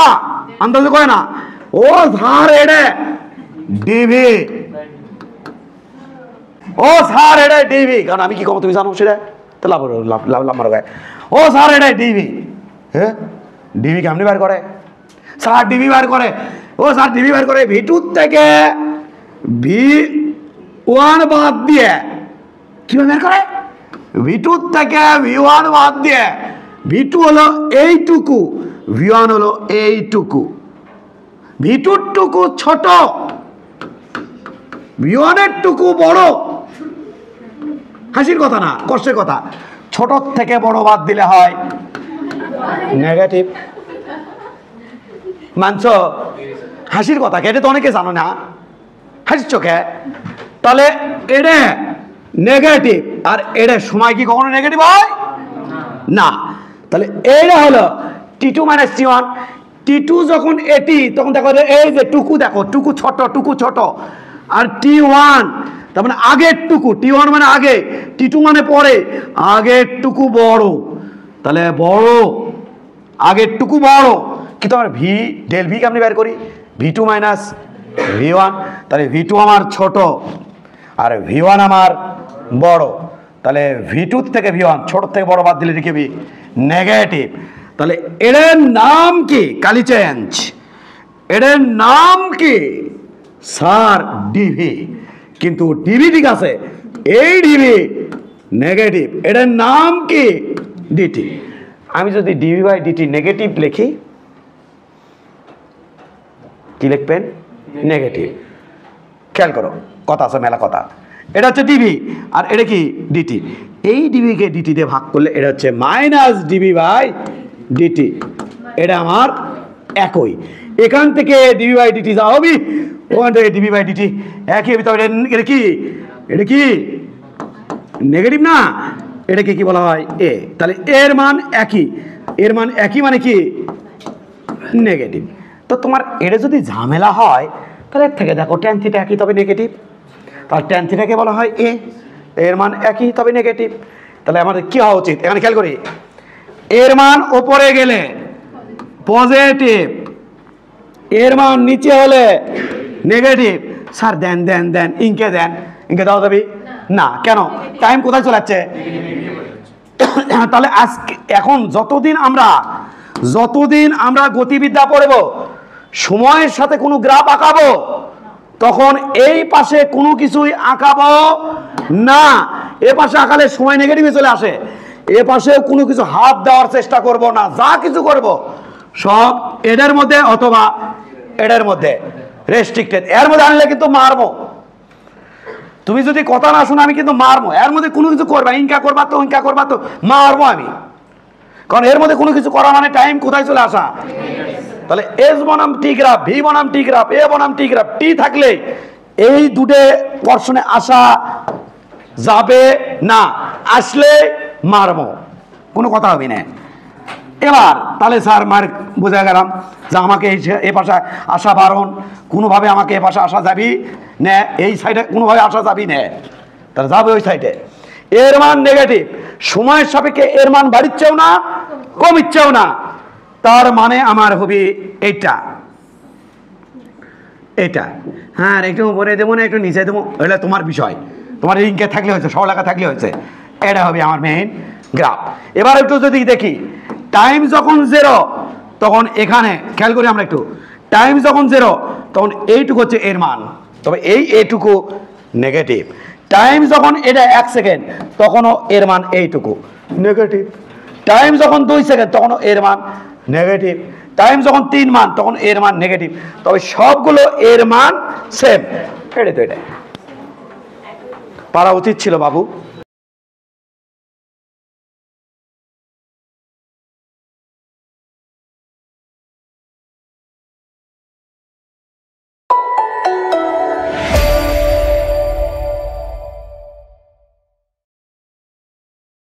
আন্দাজ করে না। ও স্যার এটা ডিভি, ও স্যার এটা ডিভি। কারণ আমি কি কম তুমি জানো সেটা, তো লাভ লাভ মারো গায়ে। ও স্যার এটা ডিভি। হ্যাঁ, ডিভি কেমনি বার করে? স্যার ডিভি বার করে। ও স্যার ডিভি বার করে V2 থেকে V1 বাদ দিয়ে। কিভাবে বের করে? V2 থেকে V1 বাদ দিয়ে। V2 হলো এইটুকু, V1 হলো এইটুকু। V2 টুকু ছোট, V1 এর টুকু বড়। হাসির কথা না, কষ্টের কথা। ছোট থেকে বড় বাদ দিলে হয় নেগেটিভ। মানছো? হাসির কথা, এটা তো অনেকে জানো না, হাসির চোখে। তাহলে এটা নেগেটিভ, আর এটা সময় কি কখনো নেগেটিভ হয় না। তাহলে এইটা হলো T2 মাইনাস T1। T2 যখন এটি, তখন দেখো এই যে টুকু, দেখো টুকু ছোট, টুকু ছোট। আর T1 তার মানে আগের টুকু, T1 মানে আগে, T2 মানে পরে, আগের টুকু বড়। তাহলে বড়, আগের টুকু বড়। কিন্তু আমার ভি ডেল ভি কেমনি বের করি? V2 minus V1। তাহলে V2 আমার ছোট আর V1 আমার বড়। তাহলে V2 থেকে V1 ছোট থেকে বড় বাদ দিলে লিখবি নেগেটিভ। তাহলে এর নাম কি? কালি চেঞ্জ। এর নাম কি? Sir DV. কিন্তু ডিভি ঠিক আছে, এই ডিভি নেগেটিভ। এর নাম কি? ডিটি। আমি যদি ডিভি বাই ডিটি নেগেটিভ লিখি, কি লিখবেন? নেগেটিভ। খেয়াল করো, কথা আছে মেলা কথা। এটা হচ্ছে ডিভি, আর এটা কি? ডিটি। এই ডিভিকে ডিটি দিয়ে ভাগ করলে এটা হচ্ছে মাইনাস ডিভি বাই ডিটি। এটা আমার একই। এখান থেকে ডিভি বাই ডিটি যা হবে, ওখান থেকে ডিভি বাই ডিটি একই হবে। তবে এটা কি? এটা কি নেগেটিভ না? এটাকে কি বলা হয়? এ। তাহলে এর মান একই, এর মান একই মানে কি? নেগেটিভ। তো তোমার এটা যদি ঝামেলা হয়, তাহলে এর থেকে দেখো ট্যান থিটা একই তবে নেগেটিভ। তাহলে ট্যান থিটাকে বলা হয় এ, এর মান একই তবে নেগেটিভ। তাহলে আমাদের কি হওয়া উচিত? এখানে খেয়াল করি, এর মান ওপরে গেলে পজিটিভ, এর মান নিচে হলে নেগেটিভ। স্যার দেন দেন দেন, ইনকে দেন, ইনকে দেওয়া যাবে না। কেন? টাইম কোথায় চলে যাচ্ছে? তাহলে আজকে এখন যতদিন আমরা গতিবিদ্যা পড়ব, সময়ের সাথে কোনো গ্রাফ আঁকাবো, তখন এই পাশে কোনো কিছুই আঁকাবো না। এ পাশে আঁকালে সময় নেগেটিভে চলে আসে। এ পাশেও কোনো কিছু হাত দেওয়ার চেষ্টা করব না। যা কিছু করব সব এদের মধ্যে অথবা এদের মধ্যে রেস্ট্রিক্টেড। এর মধ্যে আনলে কিন্তু মারবো। তুমি যদি কথা না শোনো আমি কিন্তু মারবো। এর মধ্যে কোনো কিছু করবা, ইনকা করবা তো, ইনকা করবা তো, মারবো আমি। কারণ এর মধ্যে কোনো কিছু করা মানে টাইম কোথায় চলে আসা। তাহলে এস বনাম টি গ্রাফ, ভি বনাম টি গ্রাফ, এ বনাম টি গ্রাফ, টি থাকলে এই দুটো পোরশনে আসা যাবে না। আসলে মারবো, কোনো কথা হবে না। এবার তাহলে স্যার মার বোঝা গেলাম যে আমাকে এই পাশে আসা বারণ, কোনোভাবে আমাকে এ পাশে আসা যাবি না, এই সাইডে কোনোভাবে আসা যাবি না। তাহলে যাবে ওই সাইডে। এর মান নেগেটিভ, সময়ের সাপেক্ষে এর মান বাড়িচ্ছেও না কমিচ্ছেও না। তার মানে আমার হবে এটা এটা। হ্যাঁ, একটু উপরে দেবো না একটু নিচে দেবো, ওইটা তোমার বিষয়, তোমার লিঙ্কে থাকলে হয়েছে, সরলরেখা থাকলে হয়েছে। এটা হবে আমার মেইন গ্রাফ। এবার একটু যদি দেখি টাইম যখন 0 তখন এখানে খেয়াল করি আমরা একটু, টাইম যখন 0 তখন এইটুকু হচ্ছে এর মান, তবে এই এটুকু নেগেটিভ। টাইম যখন এটা 1 সেকেন্ড তখনও এর মান এইটুকু নেগেটিভ। টাইম যখন 2 সেকেন্ড তখনও এর মান নেগেটিভ। টাইম যখন 3 মান তখন এর মান নেগেটিভ। তবে সবগুলো এর মান সেম। এটা তো এটা পারা উচিত ছিল বাবু।